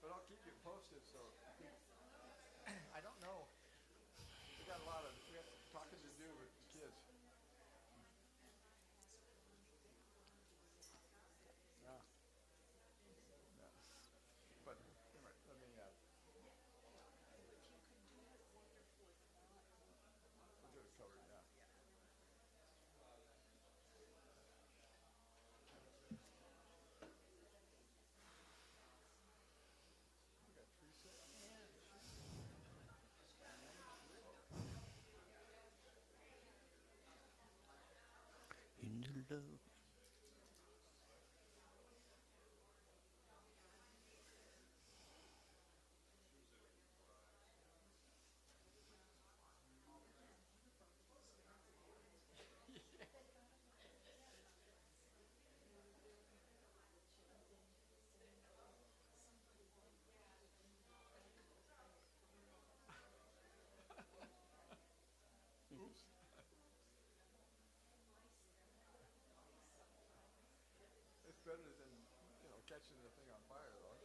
But I'll keep you posted. So I don't know. We got talking to do with the kids. Yeah. Yeah. But anyway, let me. We'll get it covered. Yeah. We got Teresa. In the love. Oops. It's better than catching the thing on fire, though.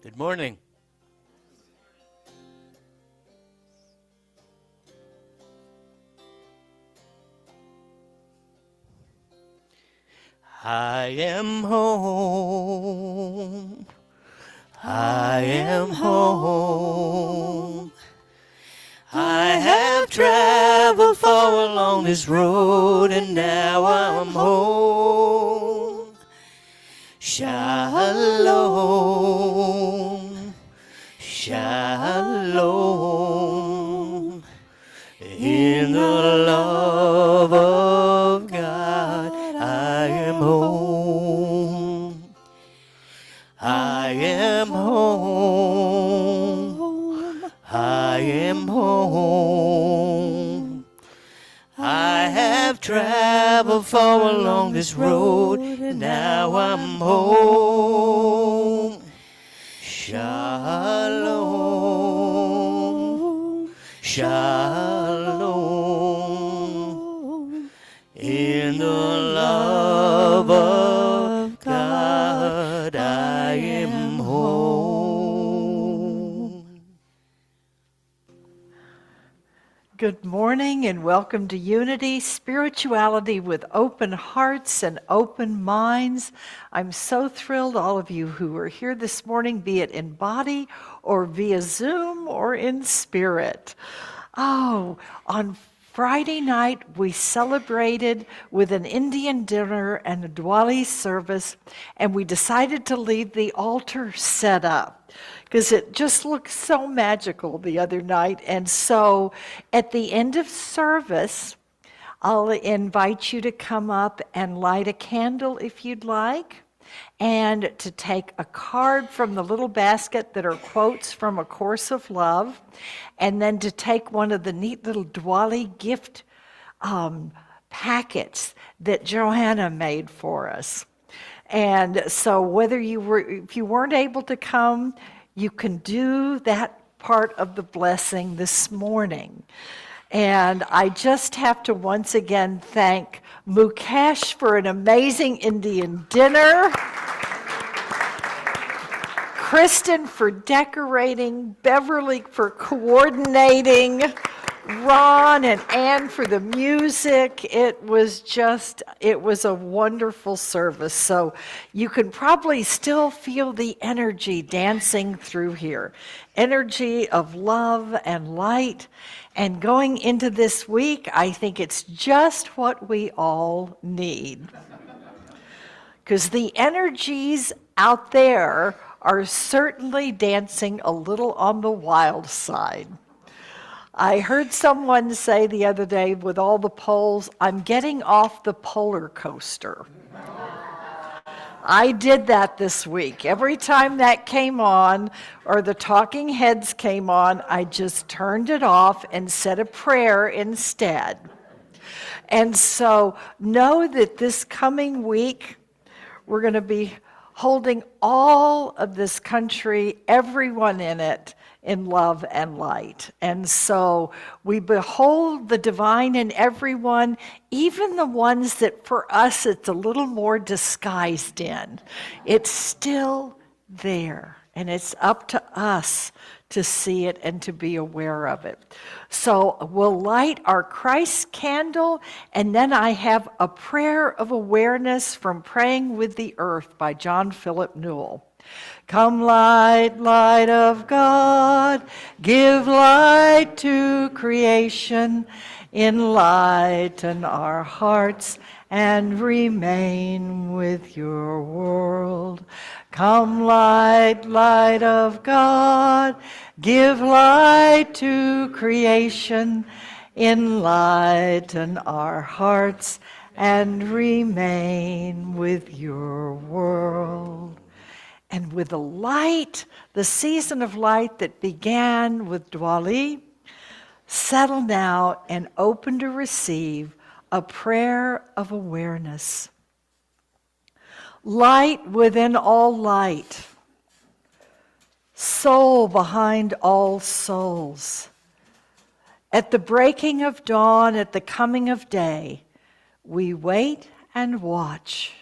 Good morning. I am home. I am home. I have traveled far along this road, and now I'm home. Shalom, shalom. In the love of God, I am home. I am home. I am home. I have traveled far along this road, and now I'm home. Shalom, shalom. In the love of God, I am home. Good morning and welcome to Unity Spirituality with Open Hearts and Open Minds. I'm so thrilled all of you who are here this morning, be it in body or via Zoom or in spirit. Oh, on Friday night we celebrated with an Indian dinner and a Diwali service, and we decided to leave the altar set up because it just looked so magical the other night. And so at the end of service, I'll invite you to come up and light a candle if you'd like, and to take a card from the little basket that are quotes from A Course of Love, and then to take one of the neat little Diwali gift packets that Johanna made for us. And so if you weren't able to come, you can do that part of the blessing this morning. And I just have to once again thank Mukesh for an amazing Indian dinner. Kristen for decorating, Beverly for coordinating, Ron and Ann for the music. It was a wonderful service. So you can probably still feel the energy dancing through here. Energy of love and light. And going into this week, I think it's just what we all need. Because the energies out there are certainly dancing a little on the wild side. I heard someone say the other day with all the poles, I'm getting off the polar coaster. I did that this week. Every time that came on or the talking heads came on, I just turned it off and said a prayer instead. And so know that this coming week, we're going to be holding all of this country, everyone in it, in love and light. And so we behold the divine in everyone, even the ones that for us it's a little more disguised in. It's still there, and it's up to us to see it and to be aware of it. So we'll light our Christ candle, and then I have a prayer of awareness from Praying with the Earth by John Philip Newell. Come light, light of God, give light to creation, enlighten our hearts and remain with your world. Come light, light of God, give light to creation, enlighten our hearts and remain with your world. And with the light, the season of light that began with Dwali, settle now and open to receive a prayer of awareness. Light within all light, soul behind all souls. At the breaking of dawn, at the coming of day, we wait and watch.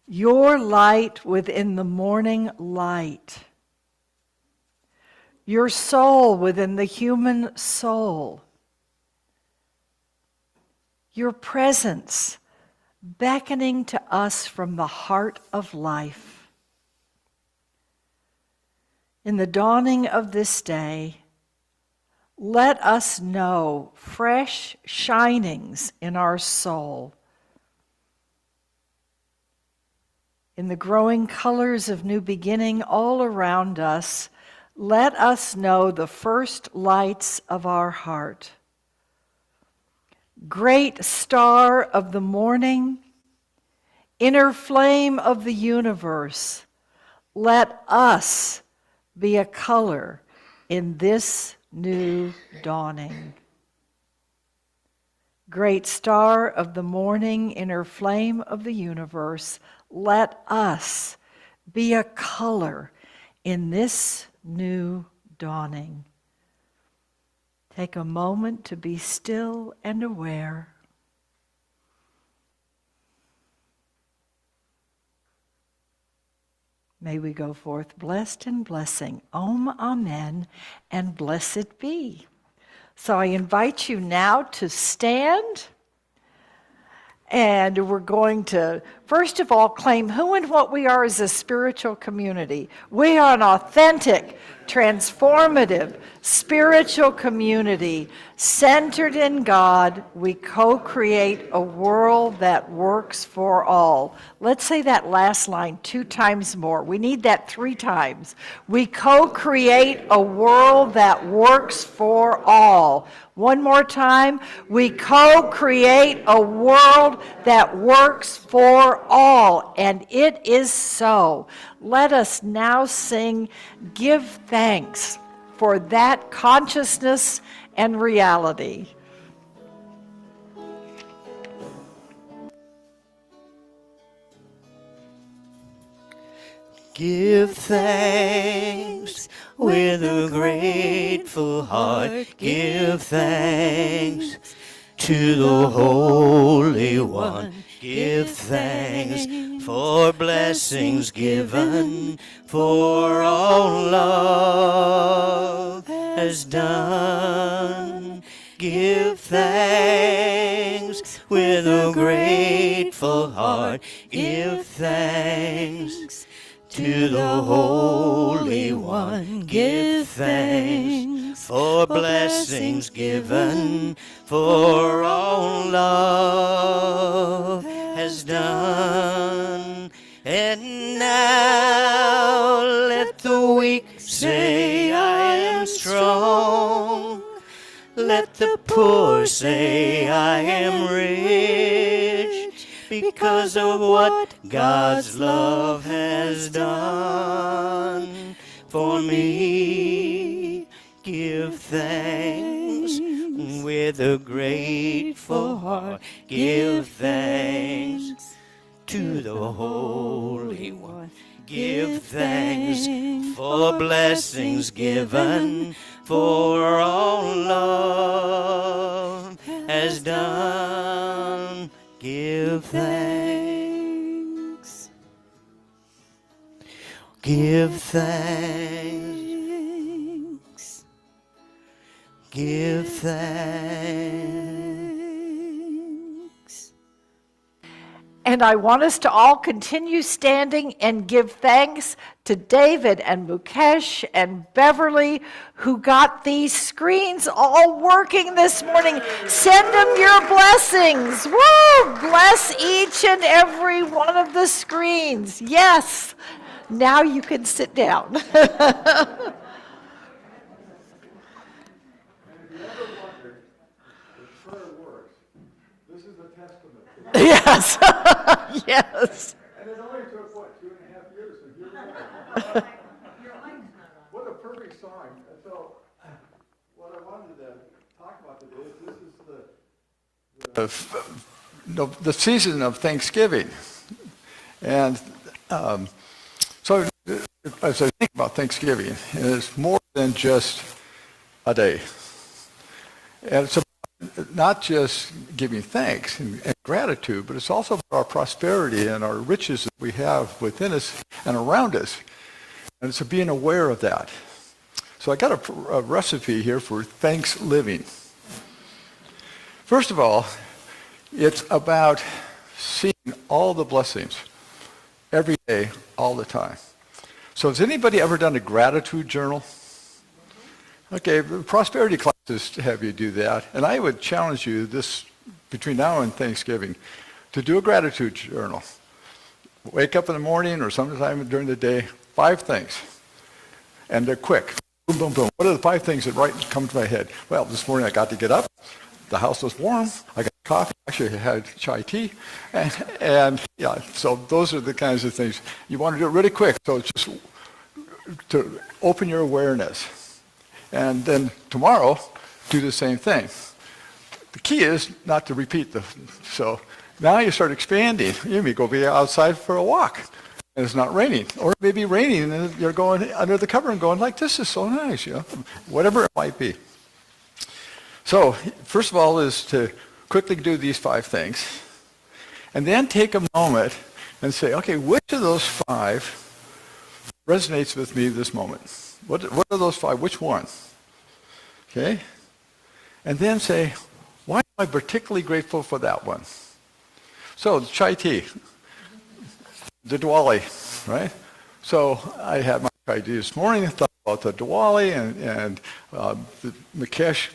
Your light within the morning light. Your soul within the human soul. Your presence beckoning to us from the heart of life. In the dawning of this day, let us know fresh shinings in our soul. In the growing colors of new beginning all around us, let us know the first lights of our heart. Great star of the morning, inner flame of the universe, let us be a color in this new dawning. Great star of the morning, inner flame of the universe, let us be a color in this new dawning. Take a moment to be still and aware. May we go forth blessed and blessing. Om, amen, and blessed be. So I invite you now to stand. And we're going to, first of all, claim who and what we are as a spiritual community. We are an authentic, transformative, spiritual community centered in God. We co-create a world that works for all. Let's say that last line 2 times more. We need that 3 times. We co-create a world that works for all. One more time. We co-create a world that works for all. And it is so. Let us now sing, Give Thanks for that consciousness and reality. Give thanks with a grateful heart. Give thanks to the Holy One. Give thanks for blessings given, for all love has done. Give thanks with a grateful heart. Give thanks to the Holy One. Give thanks for blessings given, for all love has done. And now let the weak say, I am strong. Let the poor say, I am rich, because of what God's love has done for me. Give thanks with a grateful heart. Give thanks to the Holy One. Give thanks for blessings given, for all love has done. Give thanks. Give thanks. Give thanks. And I want us to all continue standing and give thanks to David and Mukesh and Beverly, who got these screens all working this morning. Send them your blessings. Woo! Bless each and every one of the screens. Yes. Now you can sit down. And if you ever wondered if prayer works, this is a testament to it. Yes. Yes. And it only took, what, 2.5 years? So here we are. What a perfect song. And so, what I wanted to talk about today is this is the season of Thanksgiving. And so, as I think about Thanksgiving, it's more than just a day. And it's not just giving thanks and gratitude, but it's also about our prosperity and our riches that we have within us and around us. And so being aware of that. So I got a recipe here for thanks living. First of all, it's about seeing all the blessings every day, all the time. So has anybody ever done a gratitude journal? Okay, prosperity classes have you do that. And I would challenge you this between now and Thanksgiving to do a gratitude journal. Wake up in the morning or sometime during the day, 5 things. And they're quick. Boom, boom, boom. What are the 5 things that come to my head? Well, this morning I got to get up. The house was warm. I got coffee. Actually, I had chai tea. And yeah, so those are the kinds of things. You want to do it really quick. So it's just to open your awareness. And then tomorrow, do the same thing. The key is not to repeat so now you start expanding. You may go be outside for a walk, and it's not raining. Or it may be raining, and you're going under the cover and going like, this is so nice, whatever it might be. So first of all is to quickly do these 5 things, and then take a moment and say, okay, which of those 5 resonates with me this moment? What are those 5? Which one? Okay? And then say, why am I particularly grateful for that one? So, chai tea, the Diwali, right? So I had my chai tea this morning, thought about the Diwali, and Mukesh,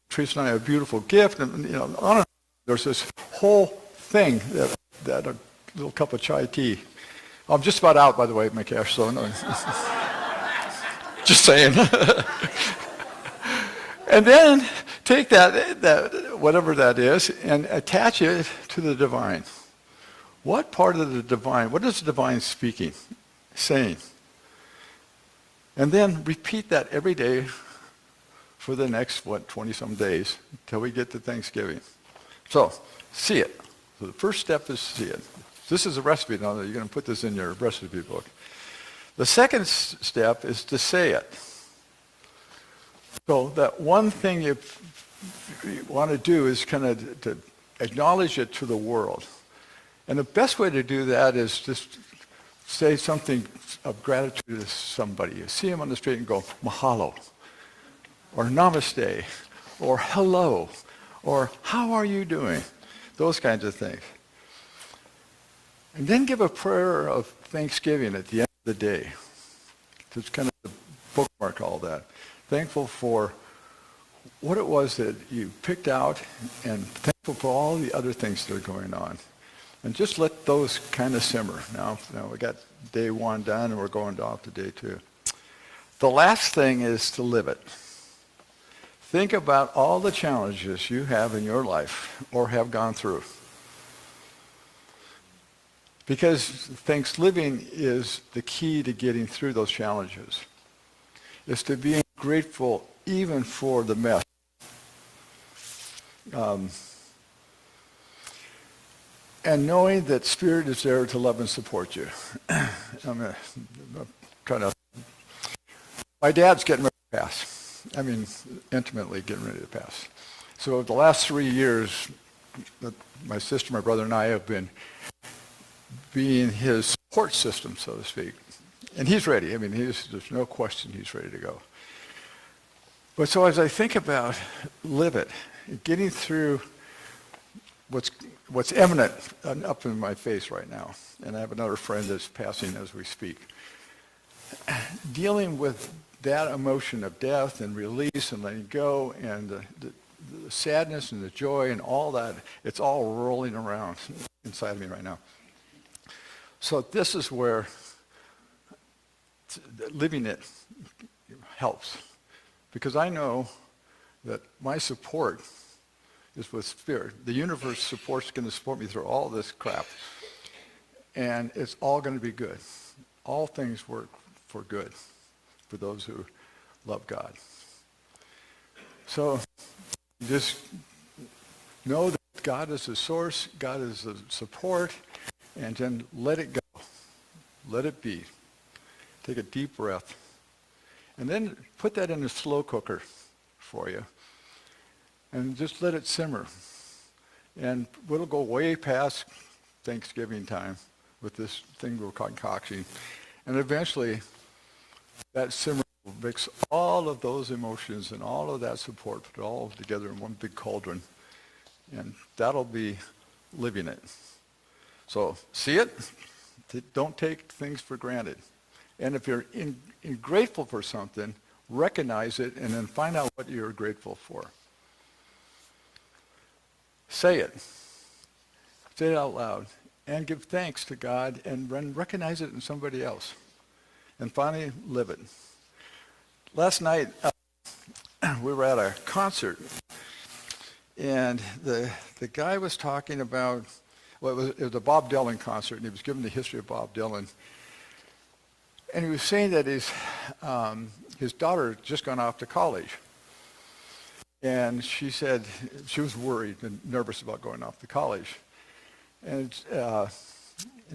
Teresa and I have a beautiful gift, and on and on. There's this whole thing that a little cup of chai tea. I'm just about out, by the way, Mukesh, so no. Just saying. And then take that whatever that is and attach it to the divine. What part of the divine, what is the divine speaking, saying? And then repeat that every day for the next, 20-some days until we get to Thanksgiving. So, see it. So the first step is see it. This is a recipe. Now you're going to put this in your recipe book. The second step is to say it. So that one thing you want to do is kind of to acknowledge it to the world. And the best way to do that is just say something of gratitude to somebody. You see them on the street and go, mahalo, or namaste, or hello, or how are you doing? Those kinds of things. And then give a prayer of thanksgiving at the end of the day. Just kind of bookmark all that. Thankful for what it was that you picked out, and thankful for all the other things that are going on. And just let those kind of simmer. Now we got day one done, and we're going off to day two. The last thing is to live it. Think about all the challenges you have in your life or have gone through. Because thanksgiving is the key to getting through those challenges. It's to be grateful even for the mess. And knowing that Spirit is there to love and support you. My dad's getting ready to pass. I mean, intimately getting ready to pass. So the last 3 years, my sister, my brother, and I have been being his support system, so to speak. And he's ready. I mean, there's no question he's ready to go. But so as I think about live it, getting through what's eminent up in my face right now, and I have another friend that's passing as we speak, dealing with that emotion of death and release and letting go and the sadness and the joy and all that, it's all rolling around inside of me right now. So this is where living it helps. Because I know that my support is with Spirit. The universe support's going to support me through all this crap. And it's all going to be good. All things work for good for those who love God. So just know that God is the source, God is the support, and then let it go. Let it be. Take a deep breath. And then put that in a slow cooker for you. And just let it simmer. And it'll go way past Thanksgiving time with this thing we're concocting. And eventually, that simmer will mix all of those emotions and all of that support, put it all together in one big cauldron. And that'll be living it. So see it. Don't take things for granted. And if you're grateful for something, recognize it and then find out what you're grateful for. Say it. Say it out loud. And give thanks to God and recognize it in somebody else. And finally, live it. Last night, we were at a concert. And the guy was talking about, well, it was a Bob Dylan concert, and he was giving the history of Bob Dylan. And he was saying that his daughter had just gone off to college. And she said she was worried and nervous about going off to college. And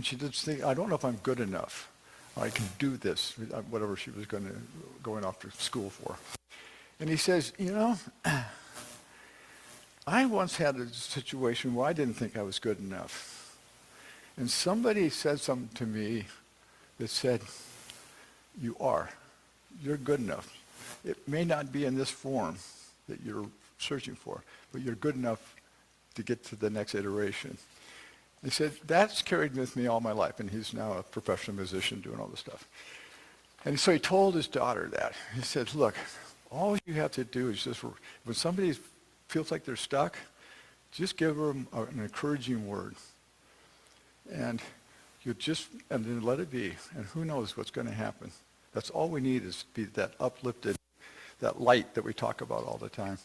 she did think, I don't know if I'm good enough. I can do this, whatever she was going off to school for. And he says, I once had a situation where I didn't think I was good enough. And somebody said something to me that said, you are. You're good enough. It may not be in this form that you're searching for, but you're good enough to get to the next iteration. He said, that's carried with me all my life, and he's now a professional musician doing all this stuff. And so he told his daughter that. He said, look, all you have to do is just, when somebody feels like they're stuck, just give them an encouraging word. And and then let it be. And who knows what's going to happen. That's all we need is to be that uplifted, that light that we talk about all the time.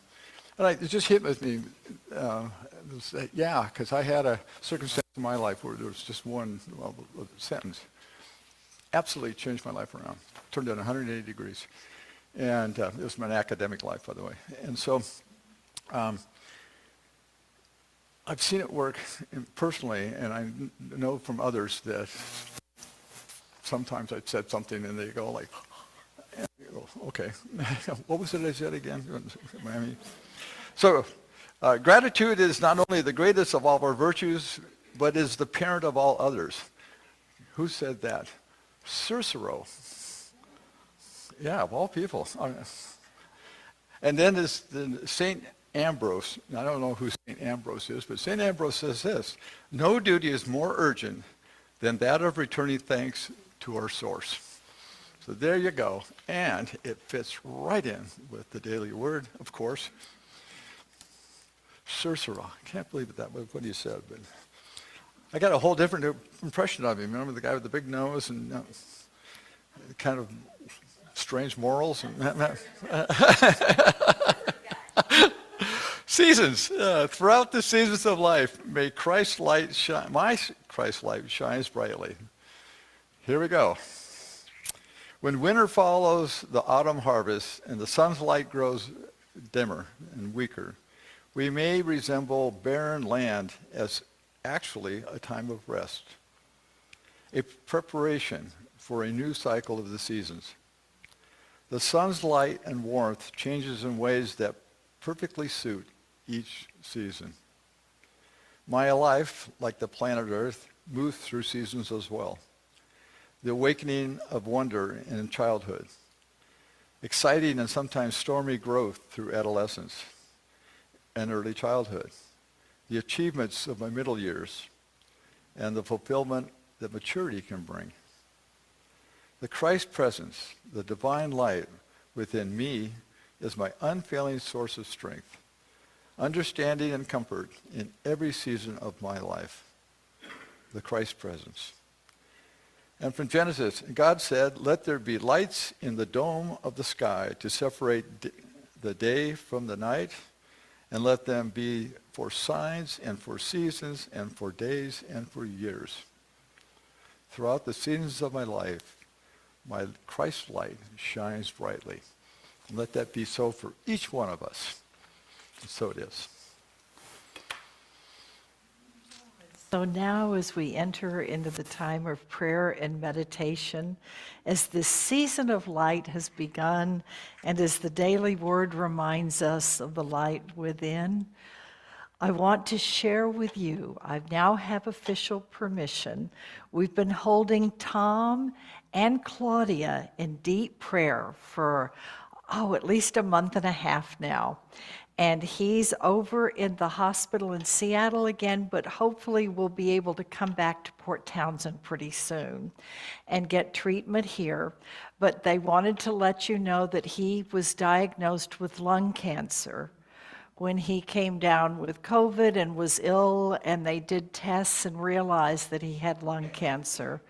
And it just hit with me, because I had a circumstance in my life where there was just one sentence. Absolutely changed my life around. Turned it 180 degrees. And it was my academic life, by the way. And so I've seen it work personally, and I know from others that sometimes I'd said something and they go like, okay, what was it I said again? So gratitude is not only the greatest of all of our virtues, but is the parent of all others. Who said that? Cicero. Yeah, of all people. And then is St. Ambrose. I don't know who St. Ambrose is, but St. Ambrose says this: no duty is more urgent than that of returning thanks to our source. So there you go. And it fits right in with the daily word, of course. Cicero. I can't believe that was what he said, but I got a whole different impression of him. Remember the guy with the big nose and kind of strange morals? Seasons. Throughout the seasons of life, may Christ's light shine. My Christ's light shines brightly. Here we go. When winter follows the autumn harvest and the sun's light grows dimmer and weaker, we may resemble barren land as actually a time of rest, a preparation for a new cycle of the seasons. The sun's light and warmth changes in ways that perfectly suit each season. My life, like the planet Earth, moves through seasons as well. The awakening of wonder in childhood, exciting and sometimes stormy growth through adolescence and early childhood, the achievements of my middle years, and the fulfillment that maturity can bring. The Christ presence, the divine light within me, is my unfailing source of strength, understanding and comfort in every season of my life. The Christ presence. And from Genesis, God said, let there be lights in the dome of the sky to separate the day from the night, and let them be for signs and for seasons and for days and for years. Throughout the seasons of my life, my Christ light shines brightly. And let that be so for each one of us. And so it is. So now as we enter into the time of prayer and meditation, as this season of light has begun, and as the daily word reminds us of the light within, I want to share with you, I now have official permission. We've been holding Tom and Claudia in deep prayer for, at least a month and a half now. And he's over in the hospital in Seattle again, but hopefully we'll be able to come back to Port Townsend pretty soon and get treatment here. But they wanted to let you know that he was diagnosed with lung cancer when he came down with COVID and was ill, and they did tests and realized that he had lung cancer.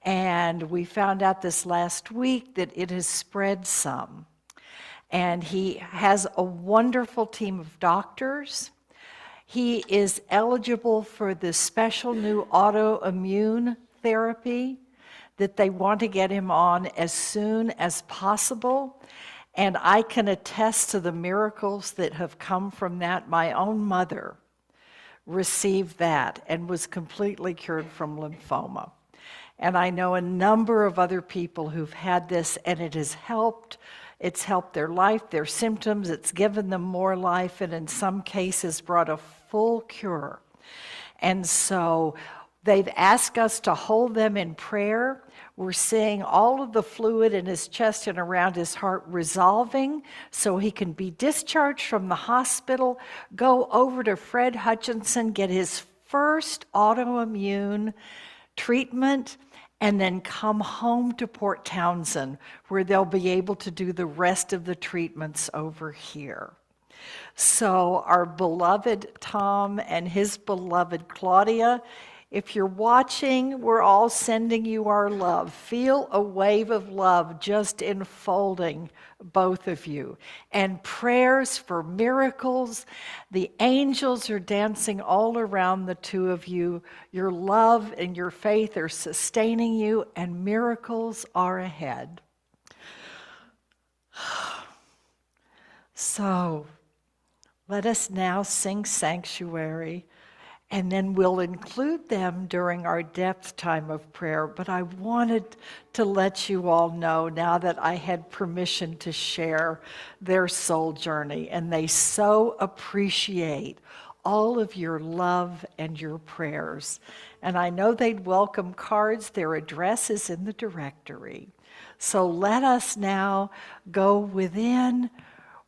And we found out this last week that it has spread some. And he has a wonderful team of doctors. He is eligible for the special new autoimmune therapy that they want to get him on as soon as possible. And I can attest to the miracles that have come from that. My own mother received that and was completely cured from lymphoma. And I know a number of other people who've had this, and it has helped. It's helped their life, their symptoms. It's given them more life, and in some cases brought a full cure. And so they've asked us to hold them in prayer. We're seeing all of the fluid in his chest and around his heart resolving so he can be discharged from the hospital, go over to Fred Hutchinson, get his first autoimmune treatment, and then come home to Port Townsend, where they'll be able to do the rest of the treatments over here. So our beloved Tom and his beloved Claudia, if you're watching, we're all sending you our love. Feel a wave of love just enfolding both of you. And prayers for miracles. The angels are dancing all around the two of you. Your love and your faith are sustaining you, and miracles are ahead. So, let us now sing Sanctuary. And then we'll include them during our depth time of prayer. But I wanted to let you all know now that I had permission to share their soul journey. And they so appreciate all of your love and your prayers. And I know they'd welcome cards. Their address is in the directory. So let us now go within,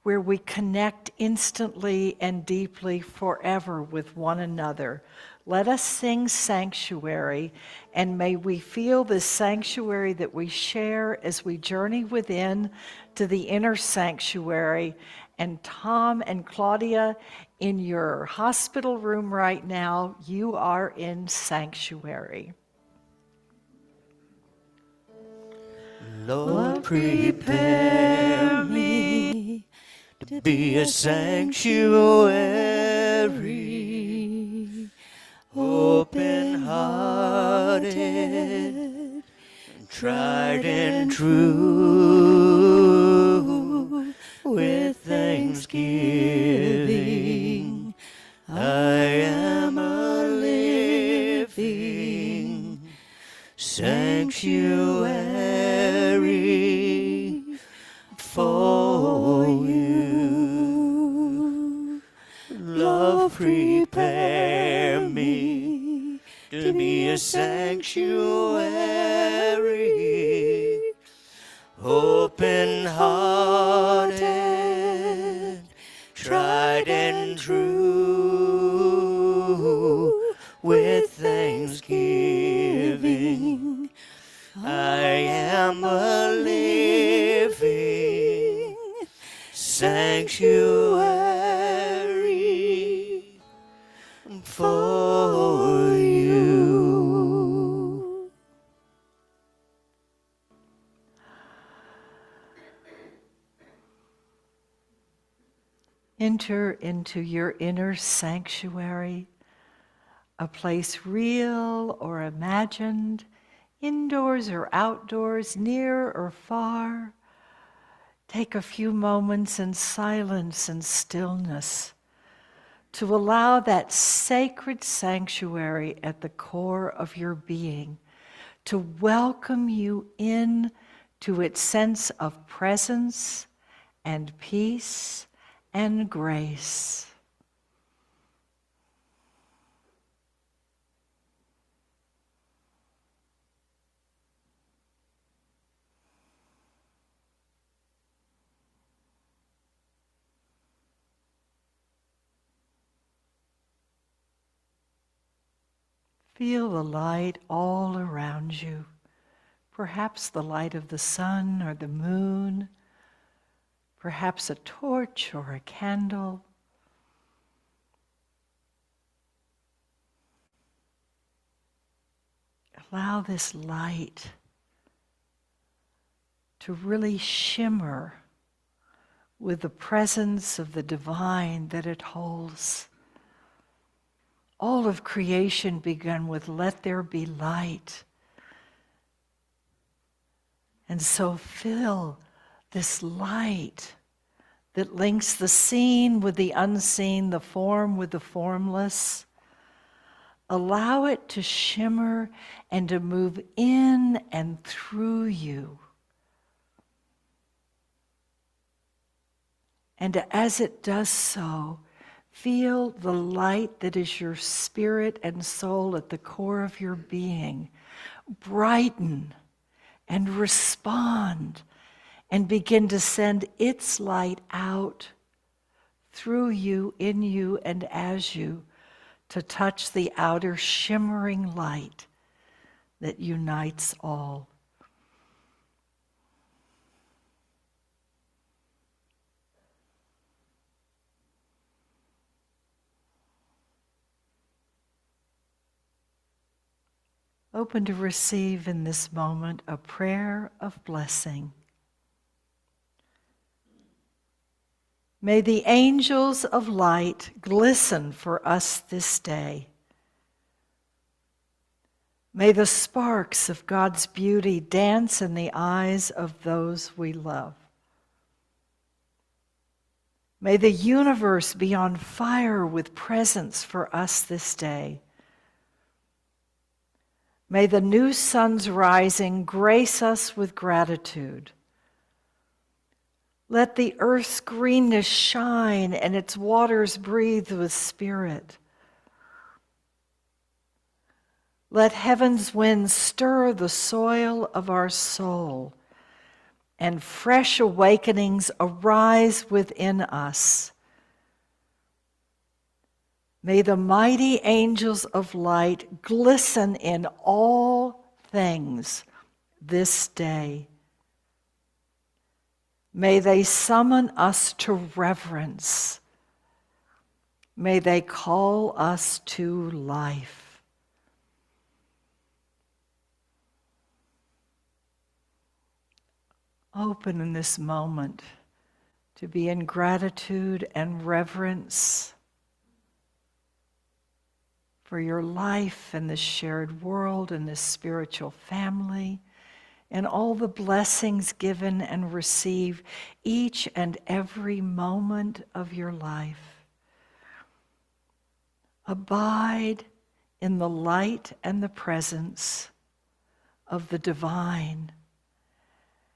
where we connect instantly and deeply forever with one another. Let us sing Sanctuary, and may we feel this sanctuary that we share as we journey within to the inner sanctuary. And Tom and Claudia, in your hospital room right now, you are in sanctuary. Lord, prepare me to be a sanctuary, open-hearted, tried and true, with thanksgiving. I am a living sanctuary for you. Love, prepare me to be a sanctuary, open-hearted, tried and true, with thanksgiving. I am a living sanctuary for you. Enter into your inner sanctuary, a place real or imagined, indoors or outdoors, near or far. Take a few moments in silence and stillness to allow that sacred sanctuary at the core of your being to welcome you in to its sense of presence and peace and grace. Feel the light all around you, perhaps the light of the sun or the moon, perhaps a torch or a candle. Allow this light to really shimmer with the presence of the divine that it holds. All of creation began with "let there be light." And so fill this light that links the seen with the unseen, the form with the formless. Allow it to shimmer and to move in and through you. And as it does so, feel the light that is your spirit and soul at the core of your being brighten and respond and begin to send its light out through you, in you, and as you to touch the outer shimmering light that unites all. Open to receive in this moment a prayer of blessing. May the angels of light glisten for us this day. May the sparks of God's beauty dance in the eyes of those we love. May the universe be on fire with presence for us this day. May the new sun's rising grace us with gratitude. Let the earth's greenness shine and its waters breathe with spirit. Let heaven's winds stir the soil of our soul, and fresh awakenings arise within us. May the mighty angels of light glisten in all things this day. May they summon us to reverence. May they call us to life. Open in this moment to be in gratitude and reverence for your life and this shared world and this spiritual family and all the blessings given and received each and every moment of your life. Abide in the light and the presence of the divine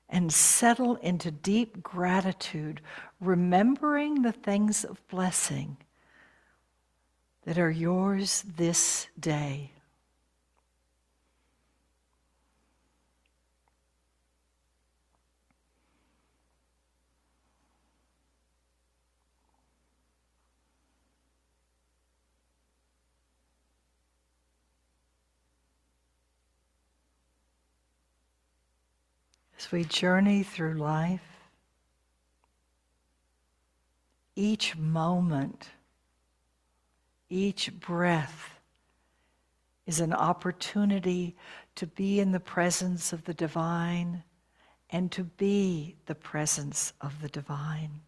and settle into deep gratitude, remembering the things of blessing that are yours this day. As we journey through life, each moment, each breath is an opportunity to be in the presence of the divine and to be the presence of the divine.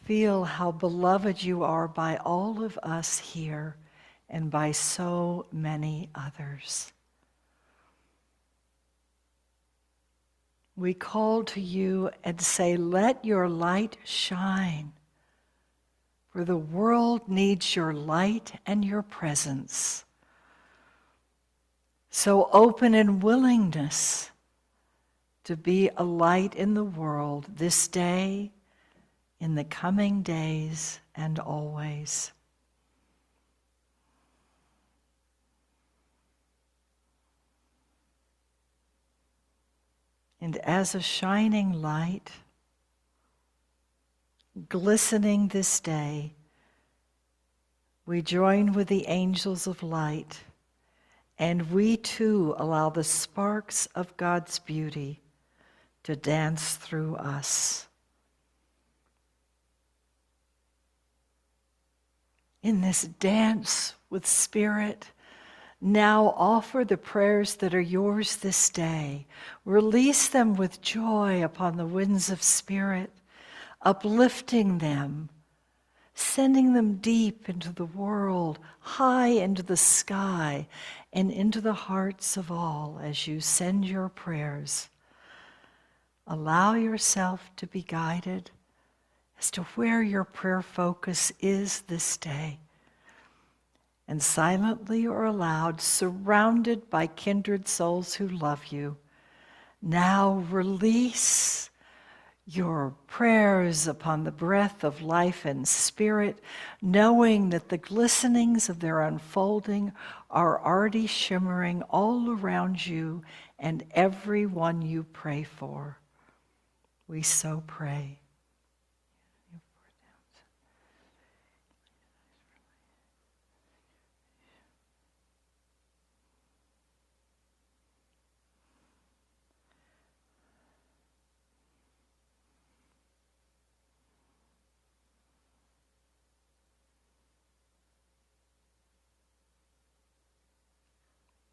Feel how beloved you are by all of us here and by so many others. We call to you and say, let your light shine, for the world needs your light and your presence. So open in willingness to be a light in the world this day, in the coming days, and always. And as a shining light, glistening this day, we join with the angels of light, and we too allow the sparks of God's beauty to dance through us. In this dance with Spirit, now offer the prayers that are yours this day. Release them with joy upon the winds of Spirit, uplifting them, sending them deep into the world, high into the sky, and into the hearts of all as you send your prayers. Allow yourself to be guided as to where your prayer focus is this day. And silently or aloud, surrounded by kindred souls who love you, now release your prayers upon the breath of life and spirit, knowing that the glistenings of their unfolding are already shimmering all around you and everyone you pray for. We so pray.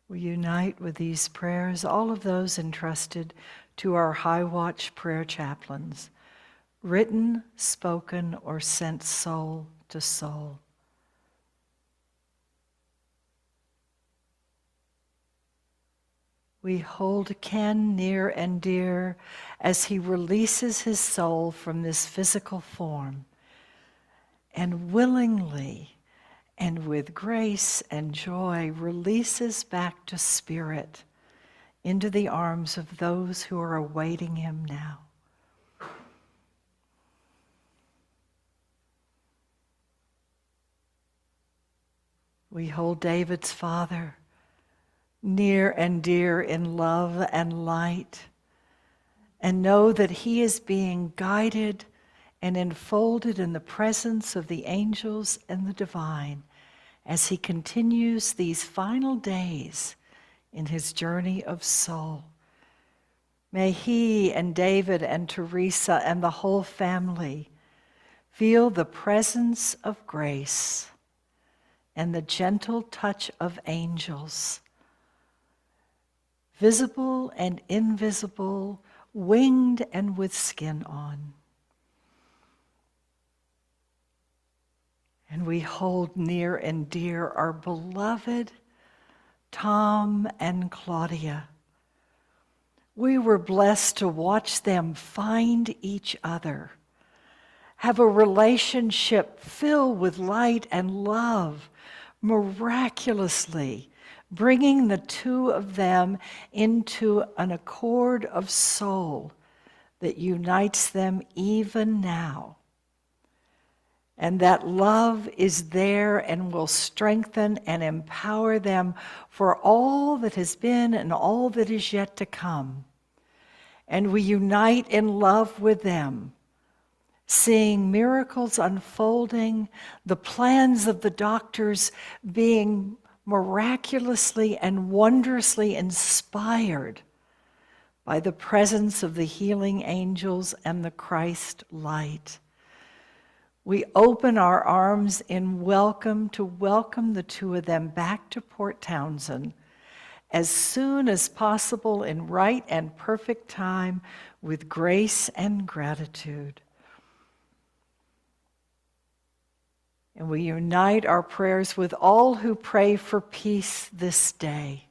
We unite with these prayers all of those entrusted to our High Watch prayer chaplains, written, spoken, or sent soul to soul. We hold Ken near and dear as he releases his soul from this physical form and willingly and with grace and joy releases back to spirit into the arms of those who are awaiting him now. We hold David's father near and dear in love and light, and know that he is being guided and enfolded in the presence of the angels and the divine as he continues these final days in his journey of soul. May he and David and Teresa and the whole family feel the presence of grace and the gentle touch of angels, visible and invisible, winged and with skin on. And we hold near and dear our beloved Tom and Claudia. We were blessed to watch them find each other, have a relationship filled with light and love, miraculously bringing the two of them into an accord of soul that unites them even now. And that love is there and will strengthen and empower them for all that has been and all that is yet to come. And we unite in love with them, seeing miracles unfolding, the plans of the doctors being miraculously and wondrously inspired by the presence of the healing angels and the Christ light. We open our arms in welcome to welcome the two of them back to Port Townsend as soon as possible in right and perfect time with grace and gratitude. And we unite our prayers with all who pray for peace this day.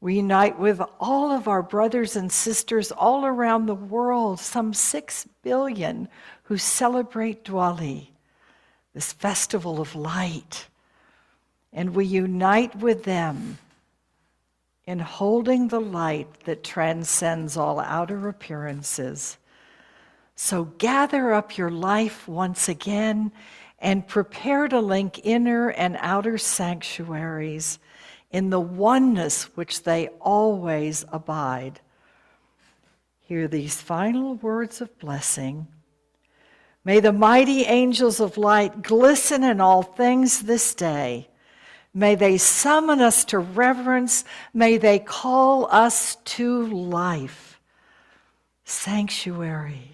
We unite with all of our brothers and sisters all around the world, some 6 billion who celebrate Diwali, this festival of light. And we unite with them in holding the light that transcends all outer appearances. So gather up your life once again and prepare to link inner and outer sanctuaries in the oneness which they always abide. Hear these final words of blessing. May the mighty angels of light glisten in all things this day. May they summon us to reverence. May they call us to life. Sanctuary.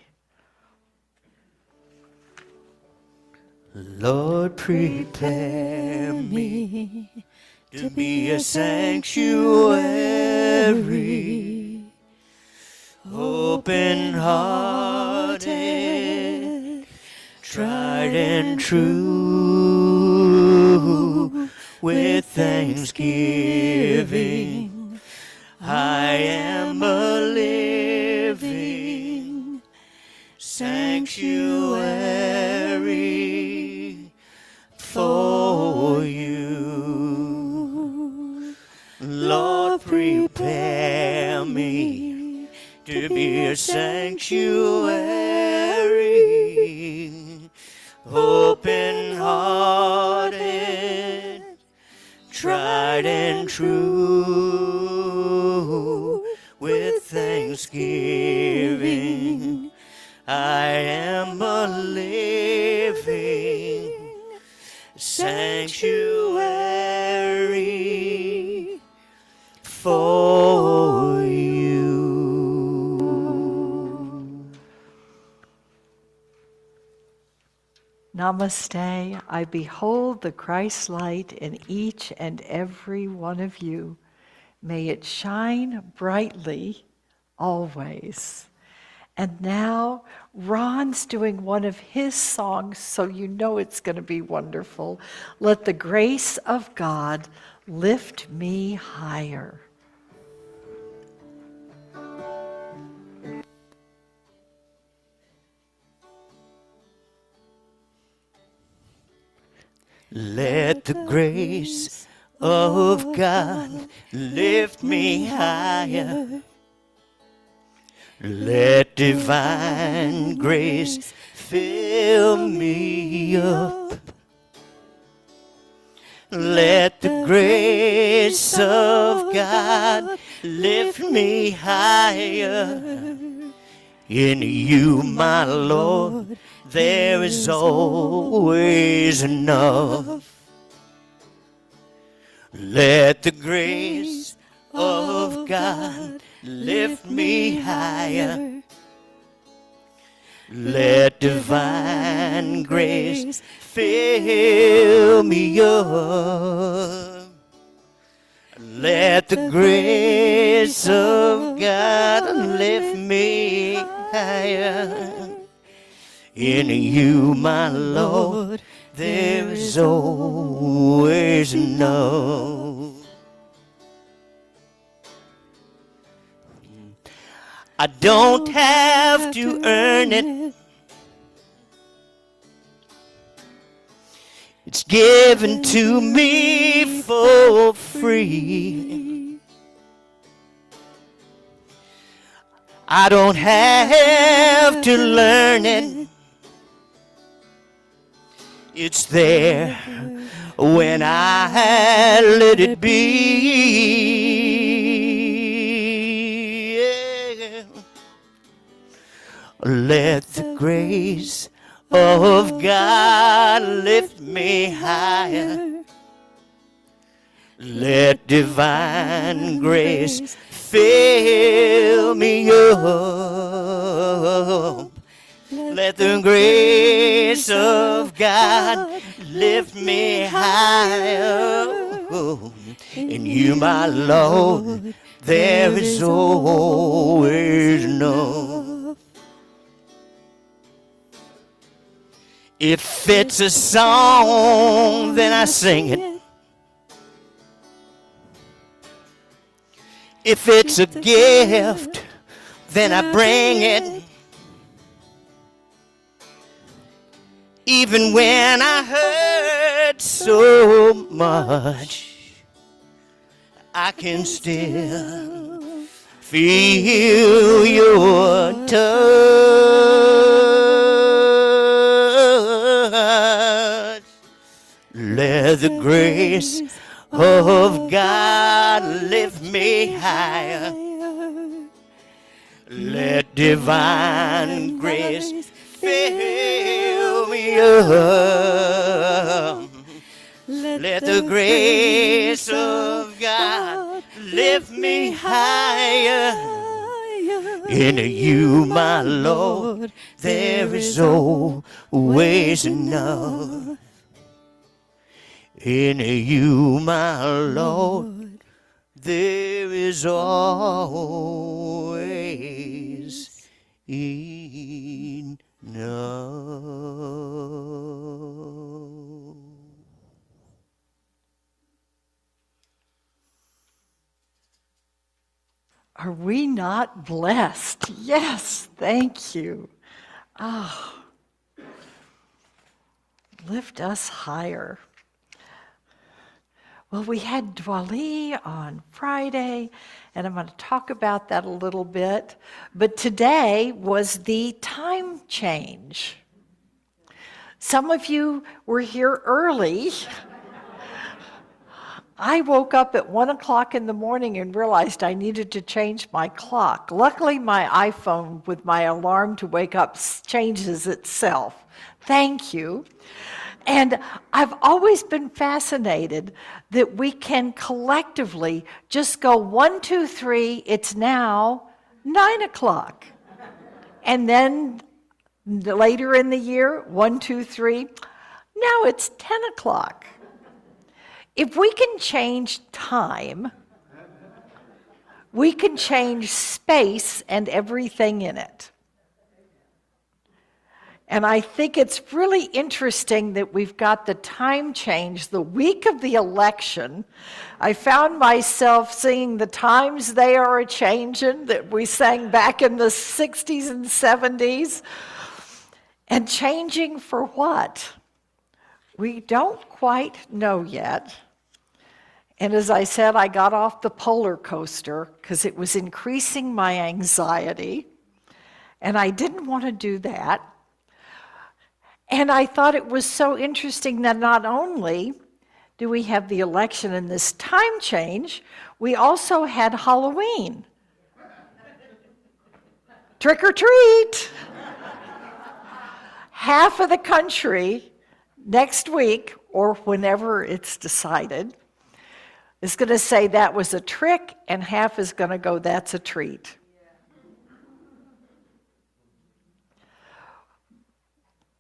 Lord, prepare me to be a sanctuary, open-hearted, tried and true, with thanksgiving. I am a living sanctuary for you. Lord, prepare me to be a sanctuary, open-hearted, tried and true, with thanksgiving. I am a living sanctuary for you. Namaste. I behold the Christ light in each and every one of you. May it shine brightly always. And now Ron's doing one of his songs, so you know it's going to be wonderful. Let the grace of God lift me higher. Let the grace of God, lift me higher. Let divine grace fill me up. Let the grace of God lift me higher. In you, my Lord, there is always enough. Let the grace of God lift me higher. Let divine grace fill me up. Let the grace of God lift me higher. In you, my Lord, there is always enough. I don't have to earn it. It's given to me for free. I don't have to learn it. It's there when I let it be. Yeah. Let the grace of God lift me higher. Let divine grace fill me up. Let the grace of God lift me higher. In you, my Lord, there is always enough. If it's a song, then I sing it. If it's a gift, then I bring it. Even when I hurt so much, I can still feel your touch. Let the grace of God lift me higher. Let divine grace fill me up. Let the grace of God lift me higher. In you, my Lord, there is always enough. In you, my Lord, there is always enough. Are we not blessed? Yes, thank you. Oh, lift us higher. Well, we had Dwali on Friday, and I'm going to talk about that a little bit. But today was the time change. Some of you were here early. I woke up at 1 o'clock in the morning and realized I needed to change my clock. Luckily, my iPhone with my alarm to wake up changes itself. Thank you. And I've always been fascinated that we can collectively just go 1, 2, 3, it's now 9 o'clock. And then later in the year, 1, 2, 3, now it's 10 o'clock. If we can change time, we can change space and everything in it. And I think it's really interesting that we've got the time change the week of the election. I found myself singing "The Times They Are A-Changin'" that we sang back in the 60s and 70s. And changing for what? We don't quite know yet. And as I said, I got off the roller coaster because it was increasing my anxiety. And I didn't want to do that. And I thought it was so interesting that not only do we have the election and this time change, we also had Halloween. Trick or treat! Half of the country next week, or whenever it's decided, is going to say that was a trick, and half is going to go, that's a treat.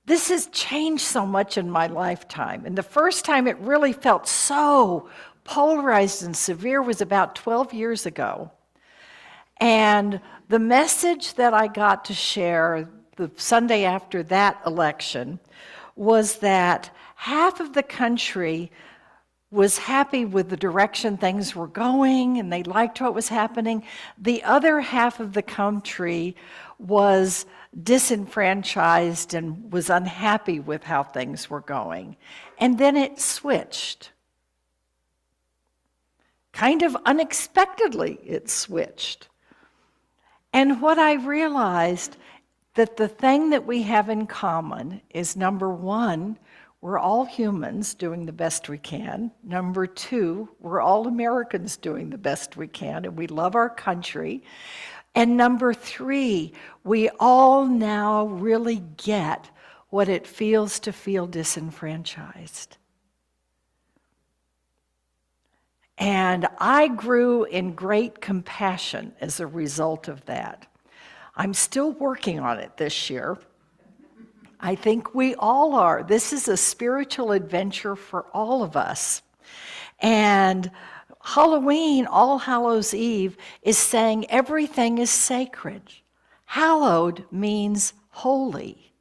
This has changed so much in my lifetime. And the first time it really felt so polarized and severe was about 12 years ago. And the message that I got to share the Sunday after that election was that half of the country was happy with the direction things were going and they liked what was happening. The other half of the country was disenfranchised and was unhappy with how things were going. And then it switched. Kind of unexpectedly, it switched. And what I realized that the thing that we have in common is, number one, we're all humans doing the best we can. Number two, we're all Americans doing the best we can, and we love our country. And number three, we all now really get what it feels to feel disenfranchised. And I grew in great compassion as a result of that. I'm still working on it this year. I think we all are. This is a spiritual adventure for all of us. And Halloween, All Hallows Eve, is saying everything is sacred. Hallowed means holy.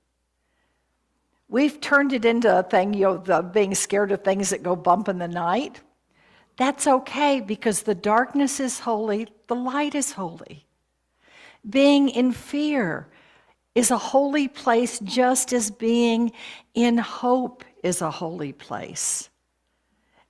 We've turned it into a thing, the being scared of things that go bump in the night. That's okay because the darkness is holy, the light is holy. Being in fear is a holy place just as being in hope is a holy place.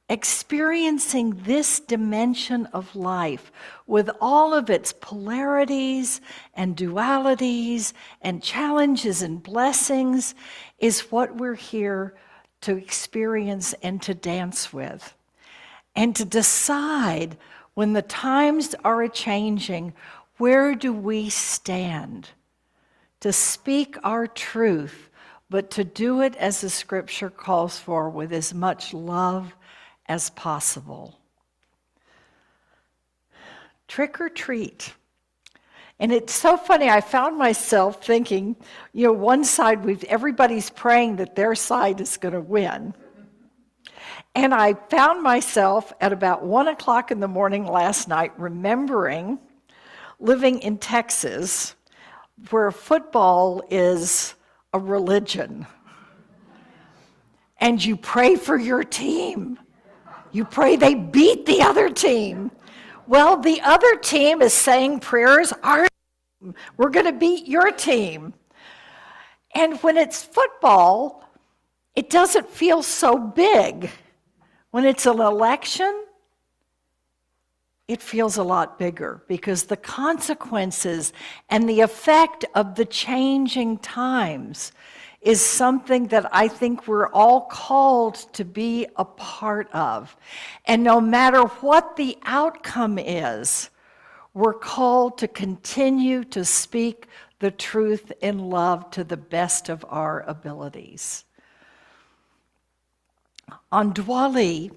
Experiencing this dimension of life with all of its polarities and dualities and challenges and blessings is what we're here to experience and to dance with. And to decide when the times are a-changing, where do we stand? To speak our truth, but to do it as the scripture calls for, with as much love as possible. Trick or treat. And it's so funny, I found myself thinking, one side, everybody's praying that their side is going to win. And I found myself at about 1 o'clock in the morning last night remembering living in Texas, where football is a religion. And you pray for your team. You pray they beat the other team. Well, the other team is saying prayers, we're going to beat your team. And when it's football, it doesn't feel so big. When it's an election, it feels a lot bigger because the consequences and the effect of the changing times is something that I think we're all called to be a part of. And no matter what the outcome is, we're called to continue to speak the truth in love to the best of our abilities. On Diwali,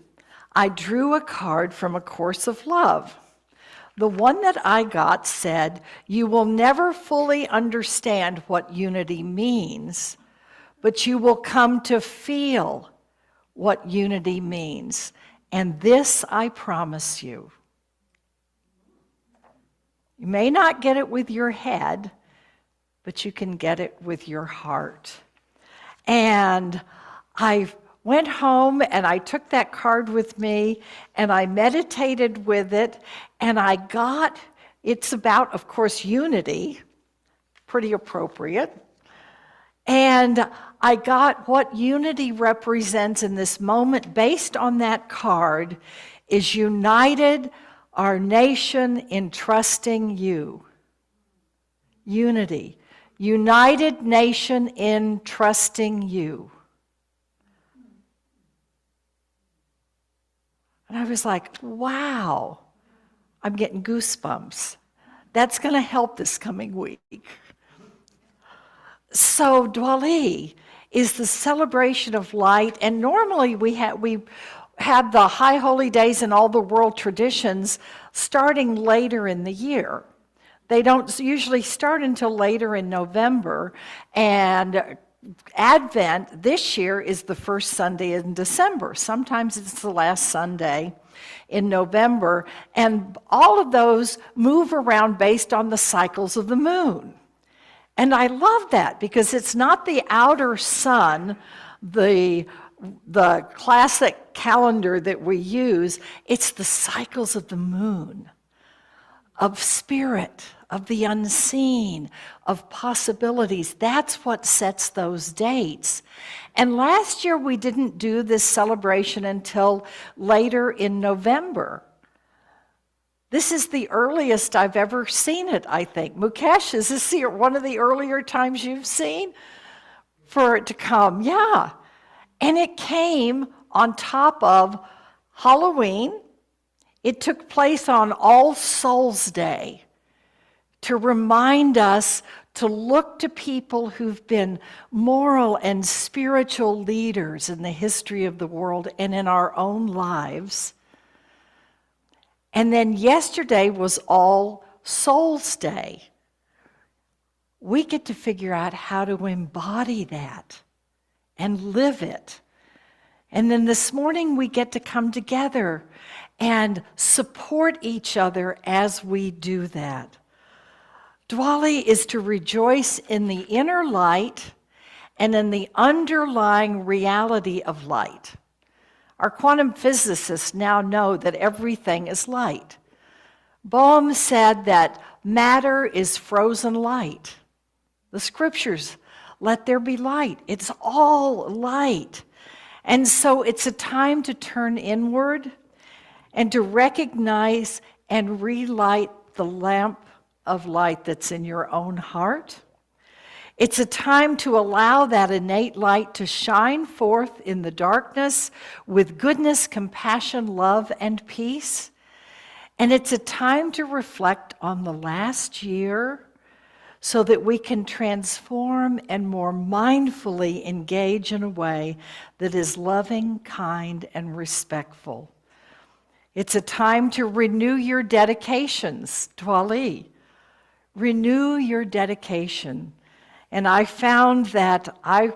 I drew a card from A Course of Love. The one that I got said, "You will never fully understand what unity means, but you will come to feel what unity means. And this I promise you." You may not get it with your head, but you can get it with your heart. And I went home and I took that card with me and I meditated with it, and it's about, of course, unity, pretty appropriate. And I got what unity represents in this moment based on that card is united our nation in trusting you. Unity. United nation in trusting you. And I was like, wow, I'm getting goosebumps. That's going to help this coming week. So Diwali is the celebration of light, and normally we have the high holy days and all the world traditions starting later in the year. They don't usually start until later in November, and Advent this year is the first Sunday in December. Sometimes it's the last Sunday in November, and all of those move around based on the cycles of the moon. And I love that because it's not the outer sun, the classic calendar that we use, it's the cycles of the moon, of spirit, of the unseen, of possibilities. That's what sets those dates. And last year we didn't do this celebration until later in November. This is the earliest I've ever seen it, I think. Mukesh, is this one of the earlier times you've seen for it to come? Yeah. And it came on top of Halloween. It took place on All Souls Day to remind us to look to people who've been moral and spiritual leaders in the history of the world and in our own lives. And then yesterday was All Souls Day. We get to figure out how to embody that and live it. And then this morning we get to come together and support each other as we do that. Diwali is to rejoice in the inner light and in the underlying reality of light. Our quantum physicists now know that everything is light. Bohm said that matter is frozen light. The scriptures, let there be light. It's all light. And so it's a time to turn inward and to recognize and relight the lamp of light that's in your own heart. It's a time to allow that innate light to shine forth in the darkness with goodness, compassion, love, and peace. And it's a time to reflect on the last year so that we can transform and more mindfully engage in a way that is loving, kind, and respectful. It's a time to renew your dedications, Diwali. Renew your dedication. And I found that I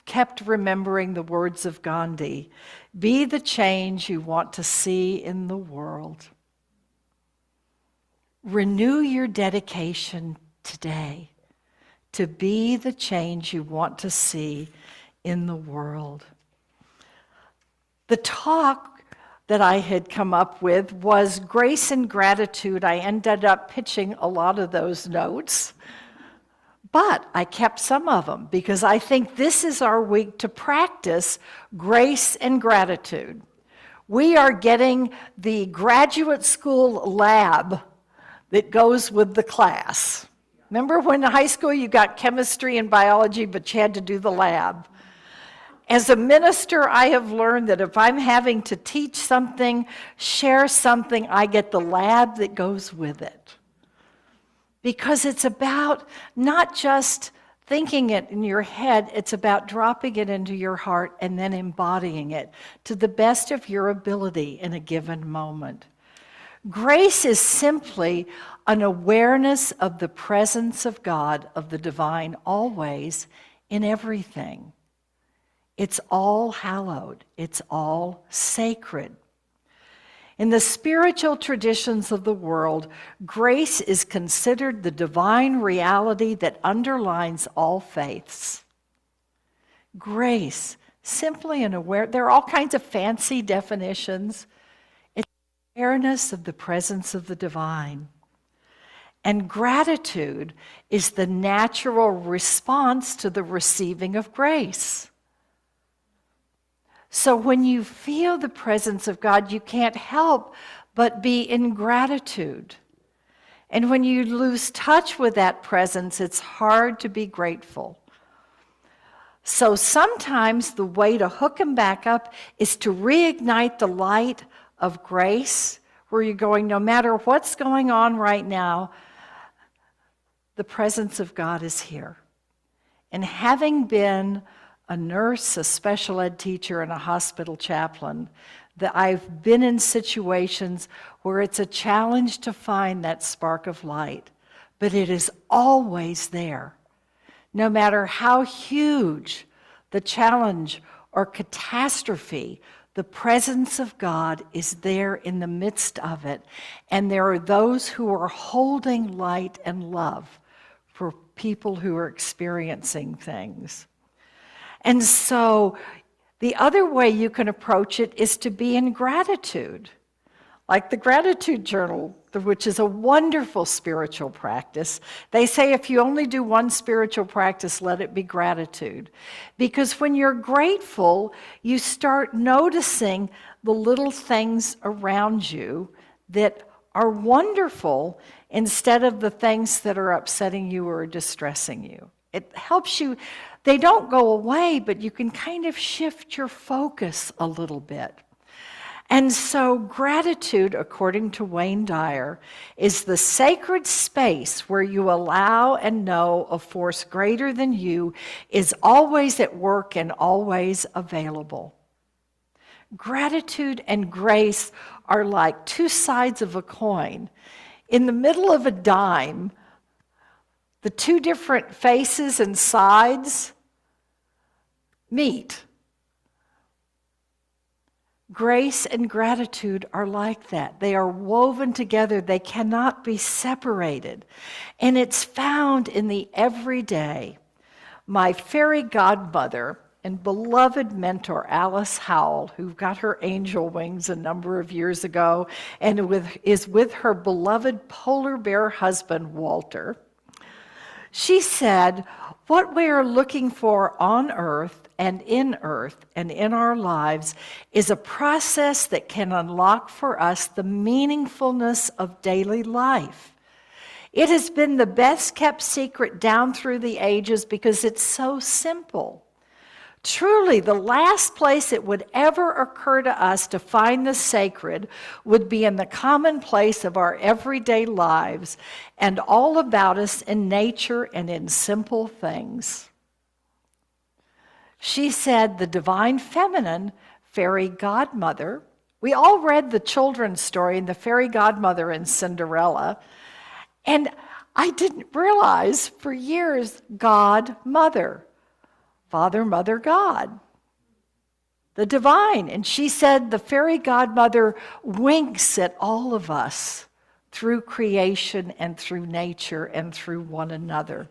kept remembering the words of Gandhi. Be the change you want to see in the world. Renew your dedication today to be the change you want to see in the world. The talk that I had come up with was grace and gratitude. I ended up pitching a lot of those notes. But I kept some of them because I think this is our week to practice grace and gratitude. We are getting the graduate school lab that goes with the class. Remember when in high school you got chemistry and biology, but you had to do the lab? As a minister, I have learned that if I'm having to teach something, share something, I get the lab that goes with it. Because it's about not just thinking it in your head, it's about dropping it into your heart and then embodying it to the best of your ability in a given moment. Grace is simply an awareness of the presence of God, of the divine, always in everything. It's all hallowed. It's all sacred. In the spiritual traditions of the world, grace is considered the divine reality that underlines all faiths. Grace, simply an awareness. There are all kinds of fancy definitions. It's awareness of the presence of the divine. And gratitude is the natural response to the receiving of grace. So when you feel the presence of God, you can't help but be in gratitude. And when you lose touch with that presence, it's hard to be grateful. So sometimes the way to hook him back up is to reignite the light of grace, where you're going, no matter what's going on right now, the presence of God is here. And having been a nurse, a special ed teacher, and a hospital chaplain, that I've been in situations where it's a challenge to find that spark of light, but it is always there. No matter how huge the challenge or catastrophe, the presence of God is there in the midst of it. And there are those who are holding light and love for people who are experiencing things. And so the other way you can approach it is to be in gratitude. Like the gratitude journal, which is a wonderful spiritual practice. They say if you only do one spiritual practice, let it be gratitude. Because when you're grateful, you start noticing the little things around you that are wonderful instead of the things that are upsetting you or distressing you. It helps you. They don't go away, but you can kind of shift your focus a little bit. And so gratitude, according to Wayne Dyer, is the sacred space where you allow and know a force greater than you is always at work and always available. Gratitude and grace are like two sides of a coin. In the middle of a dime, the two different faces and sides meet. Grace and gratitude are like that. They are woven together. They cannot be separated. And it's found in the everyday. My fairy godmother and beloved mentor, Alice Howell, who got her angel wings a number of years ago and is with her beloved polar bear husband, Walter, she said, what we are looking for on earth and in our lives is a process that can unlock for us the meaningfulness of daily life. It has been the best kept secret down through the ages because it's so simple. Truly, the last place it would ever occur to us to find the sacred would be in the commonplace of our everyday lives and all about us in nature and in simple things. She said the divine feminine, fairy godmother, we all read the children's story in the fairy godmother and Cinderella, and I didn't realize for years, God, mother, Father, Mother, God, the divine. And she said the fairy godmother winks at all of us through creation and through nature and through one another.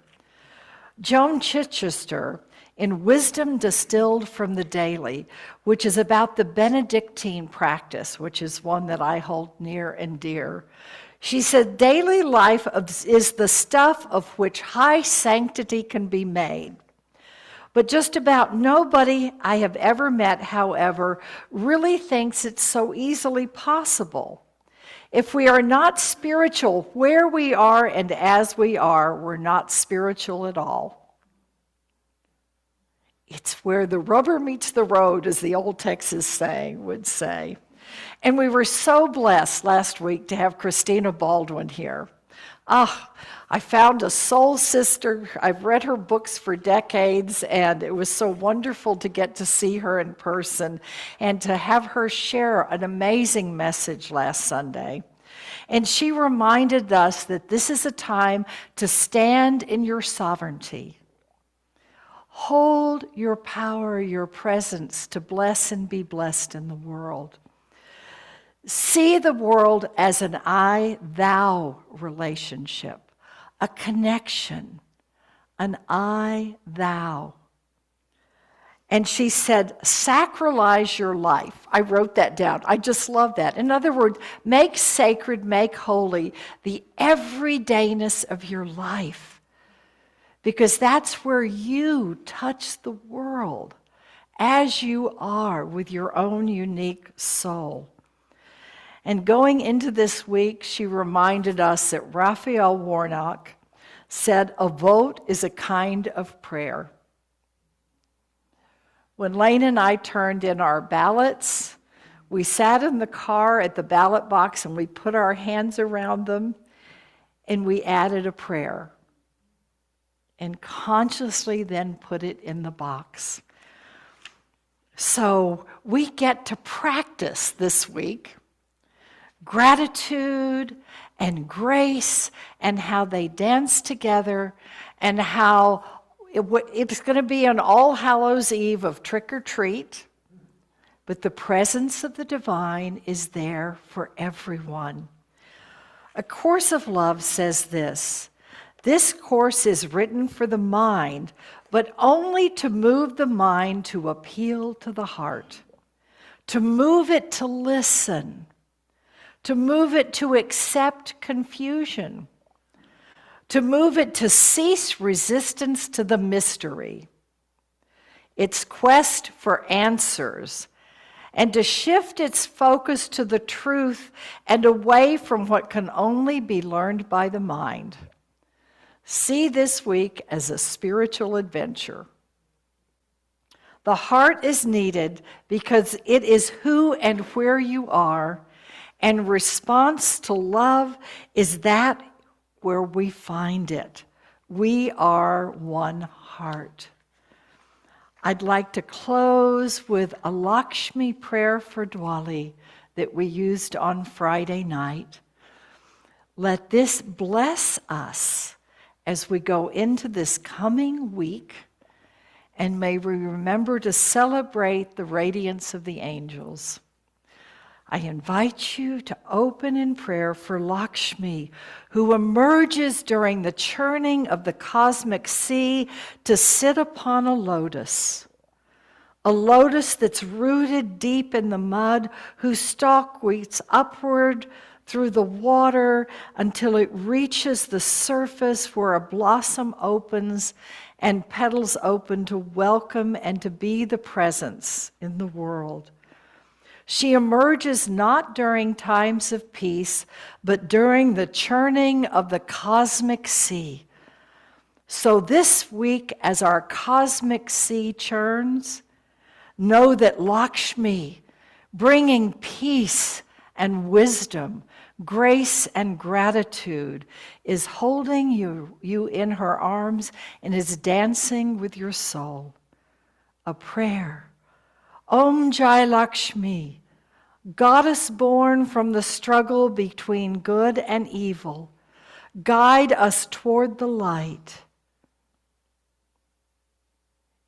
Joan Chichester, in Wisdom Distilled from the Daily, which is about the Benedictine practice, which is one that I hold near and dear, she said, daily life is the stuff of which high sanctity can be made. But just about nobody I have ever met, however, really thinks it's so easily possible. If we are not spiritual where we are and as we are, we're not spiritual at all. It's where the rubber meets the road, as the old Texas saying would say. And we were so blessed last week to have Christina Baldwin here. I found a soul sister. I've read her books for decades, and it was so wonderful to get to see her in person and to have her share an amazing message last Sunday. And she reminded us that this is a time to stand in your sovereignty. Hold your power, your presence to bless and be blessed in the world. See the world as an I-thou relationship, a connection, an I-thou. And she said, sacralize your life. I wrote that down. I just love that. In other words, make sacred, make holy the everydayness of your life. Because that's where you touch the world as you are with your own unique soul. And going into this week, she reminded us that Raphael Warnock said, "A vote is a kind of prayer." When Lane and I turned in our ballots, we sat in the car at the ballot box and we put our hands around them and we added a prayer and consciously then put it in the box. So we get to practice this week gratitude and grace and how they dance together and how it's going to be an All Hallows Eve of trick or treat, but the presence of the divine is there for everyone. A Course of Love says this course is written for the mind, but only to move the mind to appeal to the heart, to move it to listen, to move it to accept confusion, to move it to cease resistance to the mystery, its quest for answers, and to shift its focus to the truth and away from what can only be learned by the mind. See this week as a spiritual adventure. The heart is needed because it is who and where you are, and response to love is that where we find it. We are one heart. I'd like to close with a Lakshmi prayer for Diwali that we used on Friday night. Let this bless us as we go into this coming week, and may we remember to celebrate the radiance of the angels. I invite you to open in prayer for Lakshmi, who emerges during the churning of the cosmic sea to sit upon a lotus that's rooted deep in the mud, whose stalk reaches upward through the water until it reaches the surface where a blossom opens and petals open to welcome and to be the presence in the world. She emerges not during times of peace, but during the churning of the cosmic sea. So this week, as our cosmic sea churns, know that Lakshmi, bringing peace and wisdom, grace and gratitude, is holding you in her arms and is dancing with your soul. A prayer. Om Jai Lakshmi, goddess born from the struggle between good and evil, guide us toward the light.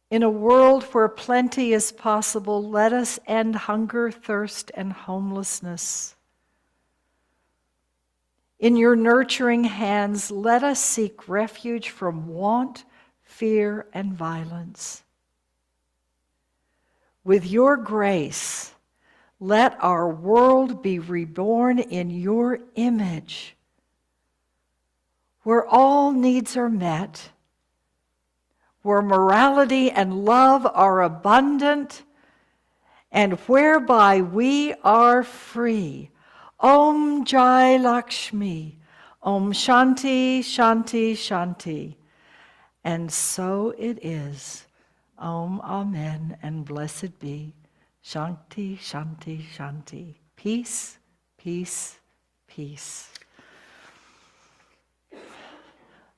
In a world where plenty is possible, let us end hunger, thirst, and homelessness. In your nurturing hands, let us seek refuge from want, fear, and violence. With your grace, let our world be reborn in your image, where all needs are met, where morality and love are abundant, and whereby we are free. Om Jai Lakshmi, Om Shanti, Shanti, Shanti. And so it is. Om, Amen, and blessed be. Shanti, Shanti, Shanti. Peace, peace, peace.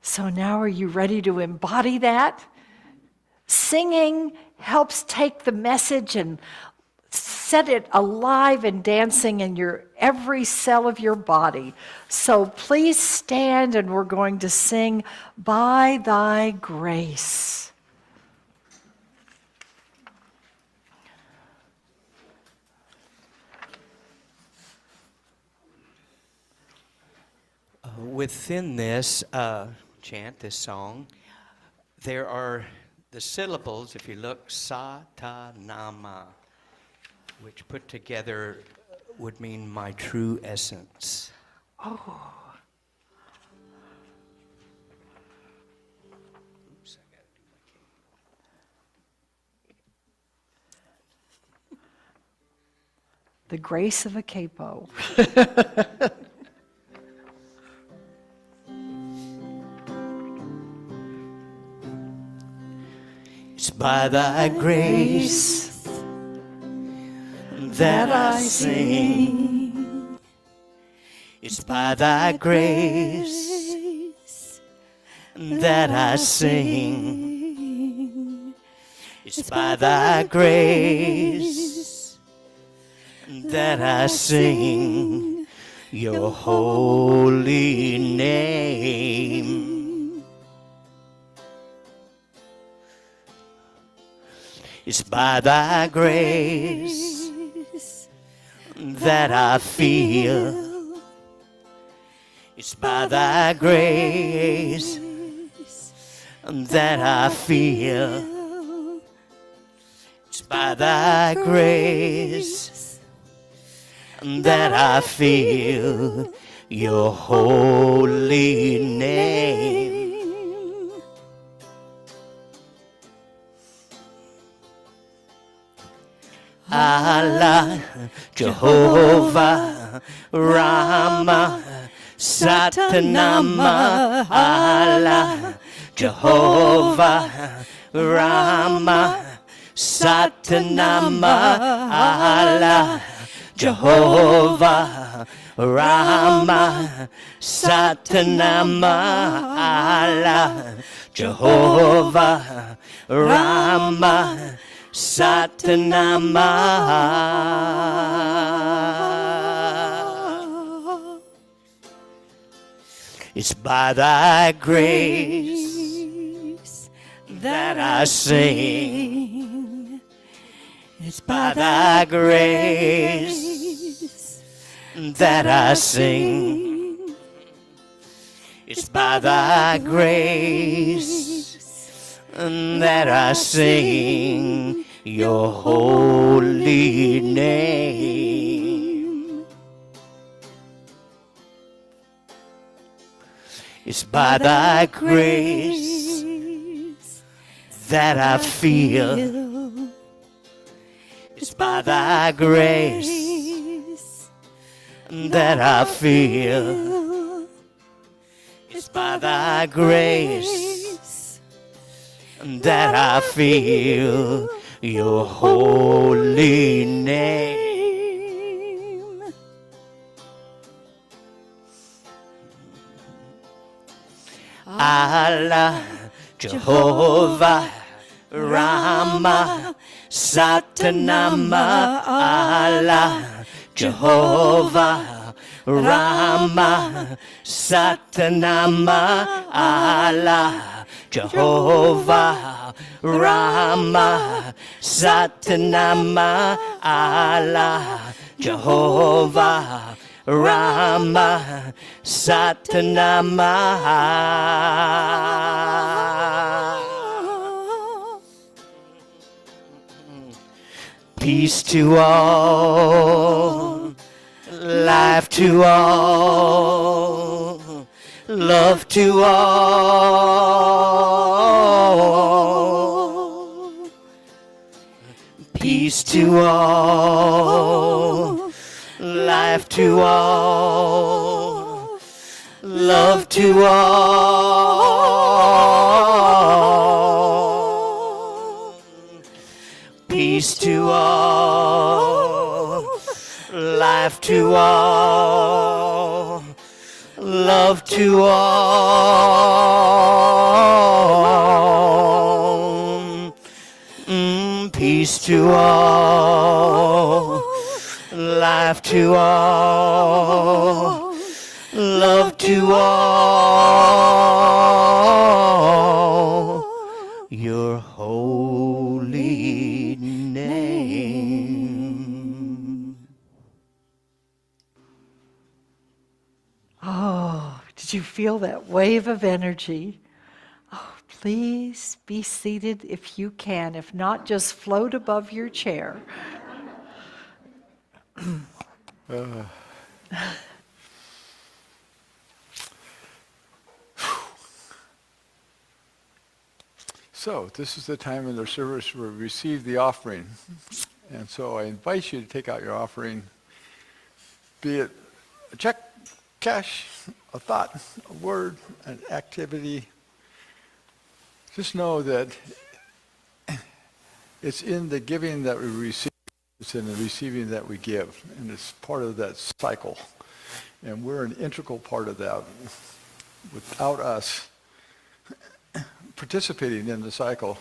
So now are you ready to embody that? Singing helps take the message and set it alive and dancing in your every cell of your body. So please stand, and we're going to sing By Thy Grace. Within this chant, this song, there are the syllables, if you look, sa, ta, nama, which put together would mean my true essence. Oh. Oops, I gotta do my the grace of a capo. It's by thy grace that I sing. It's by thy grace that I sing. It's by thy grace that I sing your holy name. It's by thy grace that I feel. It's by thy grace that I feel. It's by thy grace that I feel your holy name. Allah, Jehovah, Rama, Satanama. Allah, Jehovah, Rama, Satanama. Allah, Jehovah, Rama, Satanama. Allah, Jehovah, Rama, Satanama. It's by thy grace that I sing. It's by thy grace that I sing. It's by thy grace that I sing your holy name. It's by thy grace that I feel. It's by thy grace that I feel. It's by thy grace that I feel your holy name. Allah, Jehovah, Rama, Satanama. Allah, Jehovah, Rama, Satanama. Allah, Jehovah, Rama, Satanama. Allah, Jehovah, Rama, Satanama. Peace to all, life to all, love to all. Peace to all, life to all, love to all. Peace to all, life to all, love to all. Peace to all, life to all, love to all. Your holy name. Oh, did you feel that wave of energy? Oh, please be seated if you can. If not, just float above your chair. So this is the time in the service where we receive the offering. And so I invite you to take out your offering be it a check, cash, a thought, a word, an activity. Just know that it's in the giving that we receive, it's in the receiving that we give, and it's part of that cycle. And we're an integral part of that. Without us participating in the cycle,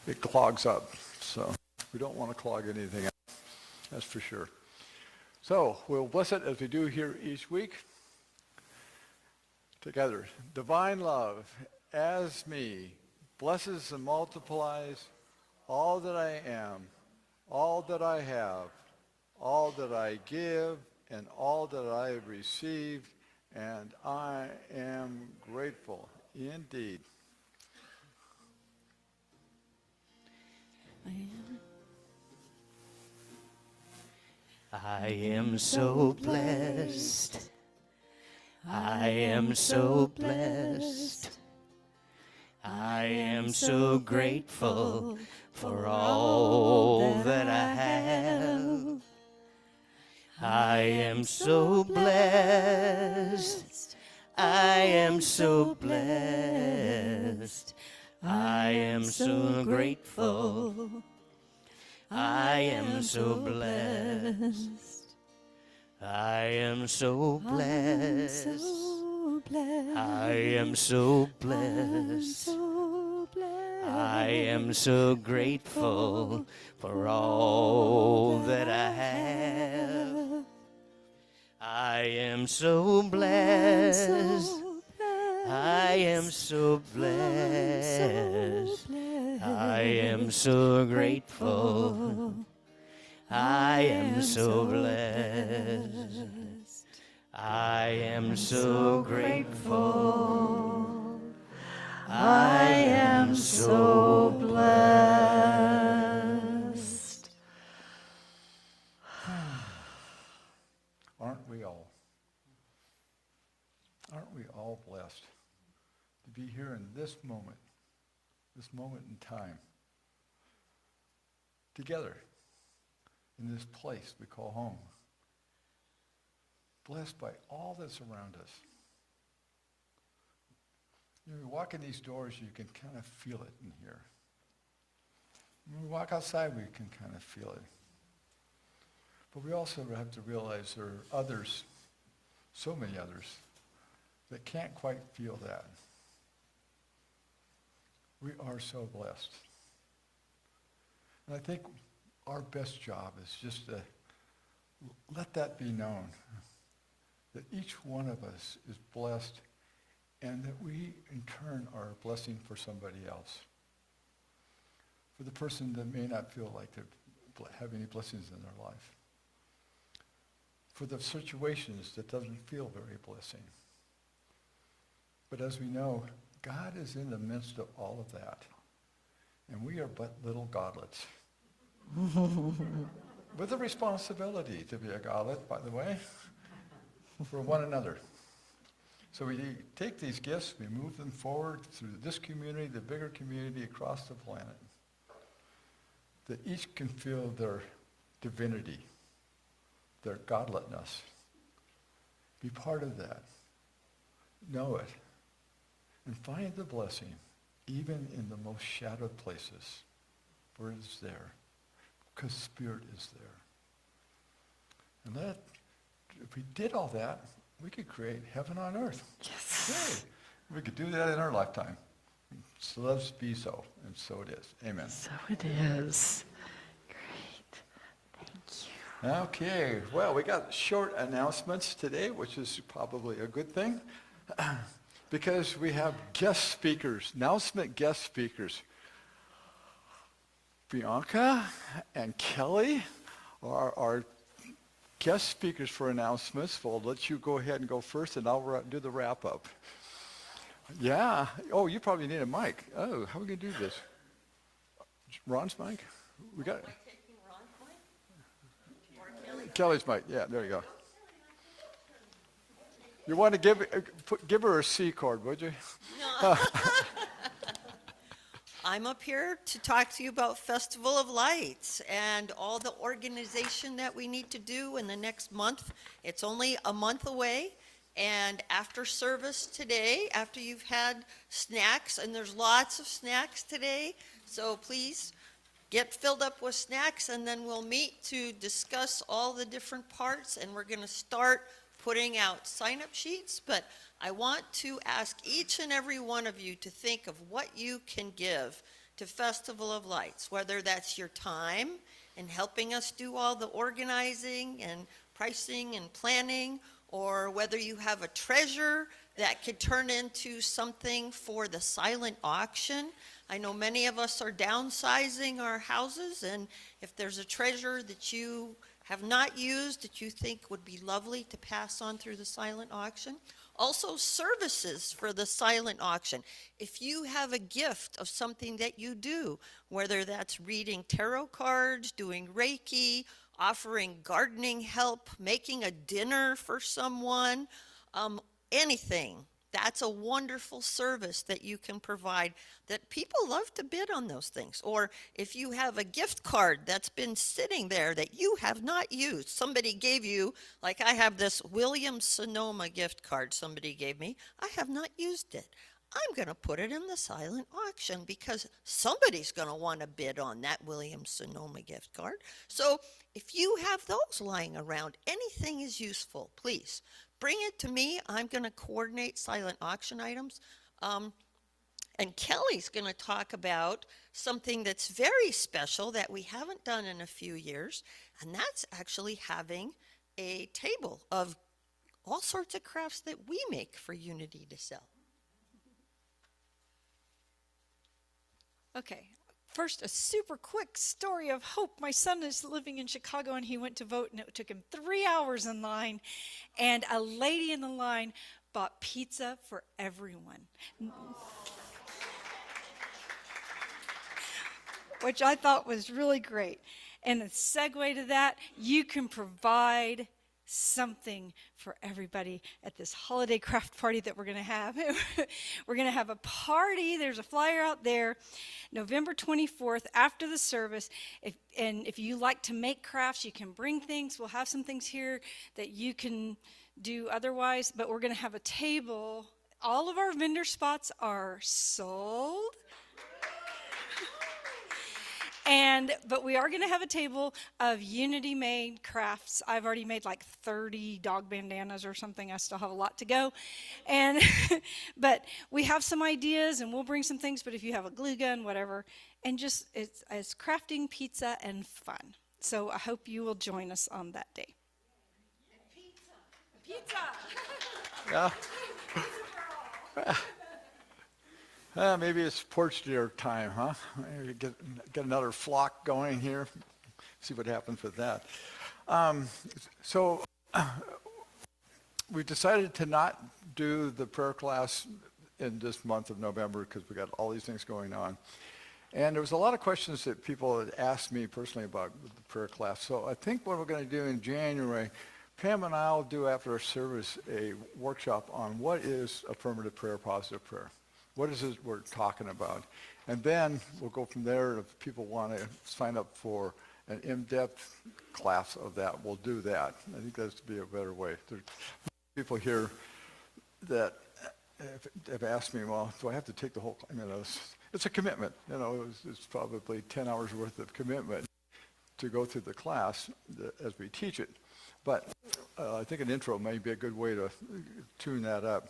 it clogs up. So we don't want to clog anything up, that's for sure. So we'll bless it as we do here each week. Together, divine love as me blesses and multiplies all that I am, all that I have, all that I give, and all that I have received, and I am grateful indeed. I am so blessed. I am so blessed. I am so grateful for all that I have. I am so blessed. I am so blessed. I am so grateful. I am so blessed. I am so blessed. I am so blessed. I am so grateful for all that I have. I am so blessed. I am so blessed. I am so grateful. I am so blessed. I am so grateful. I am so blessed. Aren't we all? Aren't we all blessed to be here in this moment in time, together in this place we call home, blessed by all that's around us. You know, we walk in these doors, you can kind of feel it in here. When we walk outside, we can kind of feel it. But we also have to realize there are others, so many others, that can't quite feel that. We are so blessed. And I think our best job is just to let that be known, that each one of us is blessed and that we, in turn, are a blessing for somebody else. For the person that may not feel like they have any blessings in their life. For the situations that doesn't feel very blessing. But as we know, God is in the midst of all of that. And we are but little godlets. With a responsibility to be a godlet, by the way, for one another. So we take these gifts, we move them forward through this community, the bigger community across the planet. That each can feel their divinity, their godletness. Be part of that. Know it. And find the blessing, even in the most shadowed places, where it's there, because Spirit is there. And if we did all that, we could create heaven on earth. Yes. Hey, we could do that in our lifetime. So let's be so, and so it is. Amen. So it is. Great. Thank you. Okay, well, we got short announcements today, which is probably a good thing, because we have guest speakers, announcement guest speakers. Bianca and Kelly are our guest speakers for announcements. We'll let you go ahead and go first, and I'll do the wrap-up. Yeah. Oh, you probably need a mic. Oh, how are we going to do this? Ron's mic? We got it. Taking Ron's mic? Or Kelly's mic. Yeah, there you go. You want to give her a C chord, would you? No. I'm up here to talk to you about Festival of Lights and all the organization that we need to do in the next month. It's only a month away. And after service today, after you've had snacks, and there's lots of snacks today, so please get filled up with snacks, and then we'll meet to discuss all the different parts, and we're going to start putting out sign-up sheets. But I want to ask each and every one of you to think of what you can give to Festival of Lights, whether that's your time in helping us do all the organizing and pricing and planning, or whether you have a treasure that could turn into something for the silent auction. I know many of us are downsizing our houses, and if there's a treasure that you have not used that you think would be lovely to pass on through the silent auction. Also, services for the silent auction. If you have a gift of something that you do, whether that's reading tarot cards, doing Reiki, offering gardening help, making a dinner for someone, anything. That's a wonderful service that you can provide that people love to bid on those things. Or if you have a gift card that's been sitting there that you have not used, somebody gave you, like I have this Williams-Sonoma gift card somebody gave me, I have not used it. I'm going to put it in the silent auction because somebody's going to want to bid on that Williams-Sonoma gift card. So if you have those lying around, anything is useful, please. Bring it to me. I'm going to coordinate silent auction items. And Kelly's going to talk about something that's very special that we haven't done in a few years, and that's actually having a table of all sorts of crafts that we make for Unity to sell. Okay. First, a super quick story of hope. My son is living in Chicago, and he went to vote, and it took him 3 hours in line. And a lady in the line bought pizza for everyone, which I thought was really great. And a segue to that, you can provide something for everybody at this holiday craft party that we're going to have. We're going to have a party. There's a flyer out there, November 24th after the service. If you like to make crafts, you can bring things. We'll have some things here that you can do otherwise, but we're going to have a table. All of our vendor spots are sold. But we are going to have a table of Unity-made crafts. I've already made like 30 dog bandanas or something. I still have a lot to go. But we have some ideas, and we'll bring some things. But if you have a glue gun, whatever, and just it's crafting, pizza, and fun. So I hope you will join us on that day. Pizza. Yeah. Maybe it's porch deer time, huh? Maybe get another flock going here. See what happens with that. So we decided to not do the prayer class in this month of November because we got all these things going on. And there was a lot of questions that people had asked me personally about the prayer class. So I think what we're going to do in January, Pam and I will do after our service a workshop on what is affirmative prayer, positive prayer. What is it we're talking about? And then we'll go from there. If people want to sign up for an in-depth class of that, we'll do that. I think that's to be a better way. There's people here that have asked me, well, do I have to take the whole, it's a commitment. It's probably 10 hours worth of commitment to go through the class as we teach it. But I think an intro may be a good way to tune that up.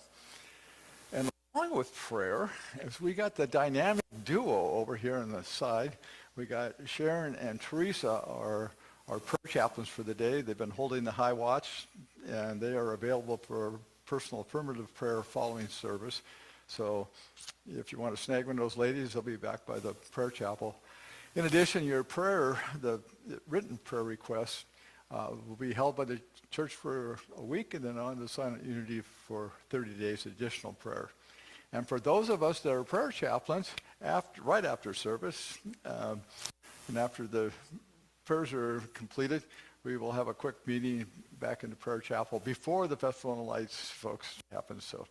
And along with prayer, as we got the dynamic duo over here on the side, we got Sharon and Teresa, our prayer chaplains for the day. They've been holding the high watch, and they are available for personal affirmative prayer following service. So if you want to snag one of those ladies, they'll be back by the prayer chapel. In addition, your prayer, the written prayer requests, will be held by the church for a week and then on to Silent Unity for 30 days additional prayer. And for those of us that are prayer chaplains, right after service, and after the prayers are completed, we will have a quick meeting back in the prayer chapel before the Festival of Lights, folks, happens. So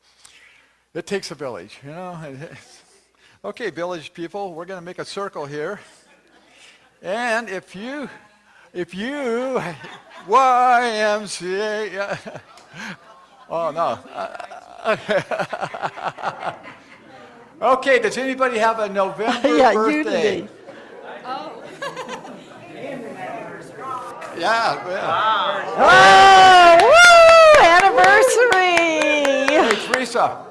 it takes a village, and Okay, village people, we're going to make a circle here. And if you, YMCA, yeah. Oh, no. Okay, does anybody have a November Yeah, birthday? Unity. Yeah, yeah. Oh, woo! Anniversary! Hey, Teresa,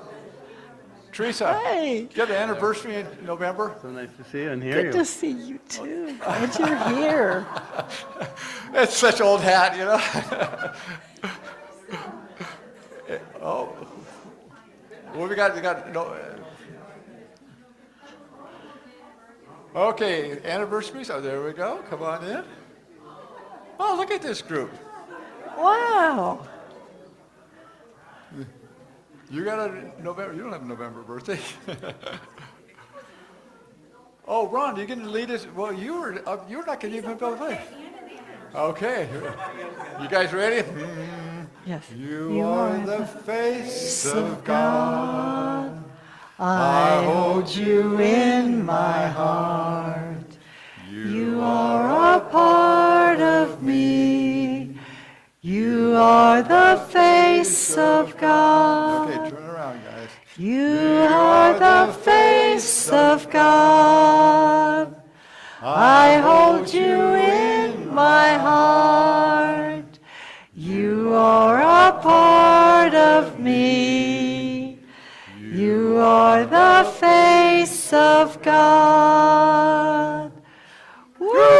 Hey, you have an anniversary in November? So nice to see you and hear good you. to see you too. Glad you're here. It's such old hat, you know? Oh. What we got? No. Okay, anniversaries. Oh, there we go. Come on in. Oh, look at this group. Wow. You got a November, you don't have a November birthday. Oh, Ron, you're going to lead us? Well, you're not going to even play. Okay. You guys ready? Yes. You are the face of God. I hold you in my heart. You are a part of me. You are the face of God. Okay, turn around, guys. You are the face of God. I hold you in my heart. You are a part of me. You are the face of God. Woo!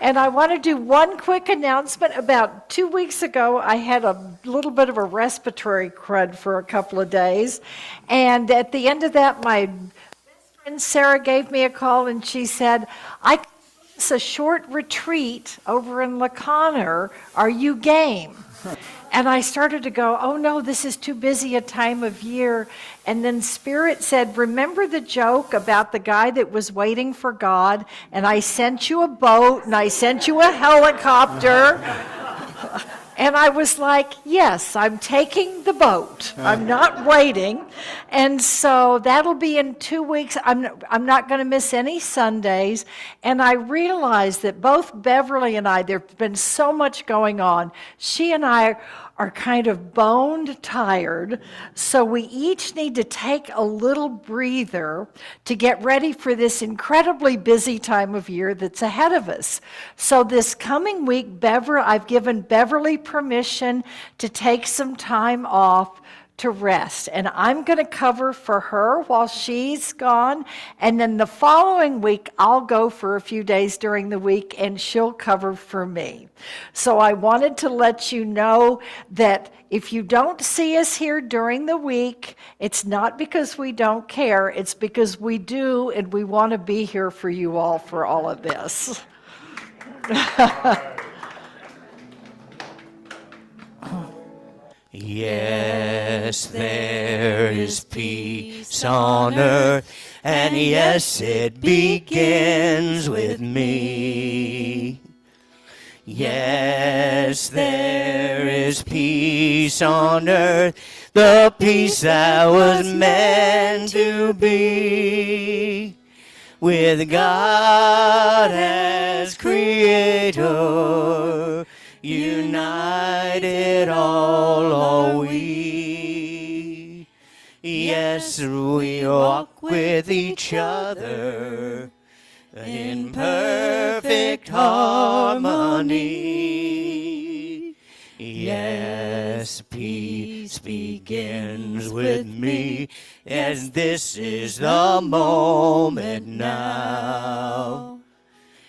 And I want to do one quick announcement. About 2 weeks ago, I had a little bit of a respiratory crud for a couple of days. And at the end of that, my best friend Sarah gave me a call and she said, it's a short retreat over in La Conner. Are you game? And I started to go, oh no, this is too busy a time of year. And then Spirit said, remember the joke about the guy that was waiting for God, and I sent you a boat, and I sent you a helicopter. And I was like, yes, I'm taking the boat. I'm not waiting. And so that'll be in 2 weeks. I'm not going to miss any Sundays. And I realized that both Beverly and I, there's been so much going on. She and I are kind of boned tired. So we each need to take a little breather to get ready for this incredibly busy time of year that's ahead of us. So this coming week, I've given Beverly permission to take some time off to rest. And I'm going to cover for her while she's gone. And then the following week, I'll go for a few days during the week and she'll cover for me. So I wanted to let you know that if you don't see us here during the week, it's not because we don't care. It's because we do, and we want to be here for you all for all of this. Yes, there is peace on earth, and yes, it begins with me. Yes, there is peace on earth, the peace that was meant to be. With God as Creator, united all are we. Yes, we walk with each other in perfect harmony. Yes, peace begins with me, as this is the moment now.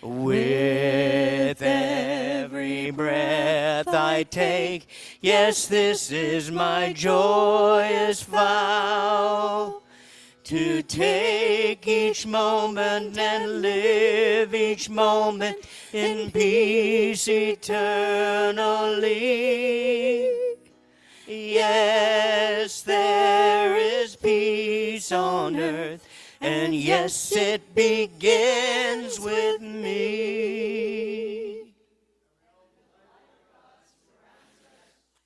With every breath I take, yes, this is my joyous vow. To take each moment and live each moment in peace eternally. Yes, there is peace on earth, and yes, it begins with me.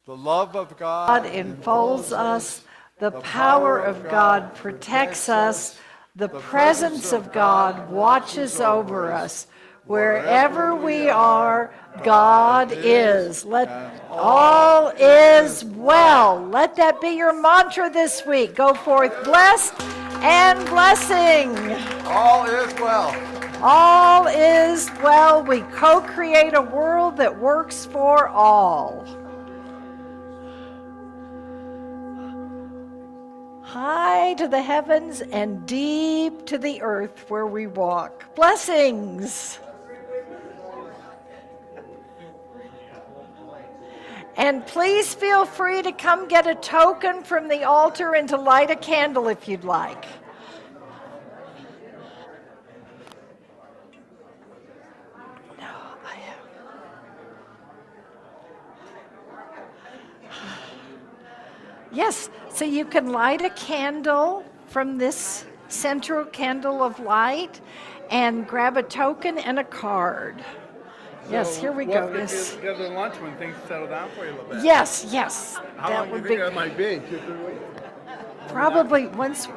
The love of God God enfolds us, the power of God protects us, the presence of God watches over us. Wherever we are, God is. Let all is well. Let that be your mantra this week. Go forth blessed and blessing. All is well. All is well. We co-create a world that works for all. High to the heavens and deep to the earth where we walk. Blessings. And please feel free to come get a token from the altar and to light a candle if you'd like. Yes, so you can light a candle from this central candle of light and grab a token and a card. Yes, here we go. Yes. Get to lunch when things settle down for you a little bit. Yes, yes. How That long do you would think be that might be? 2-3 weeks? probably once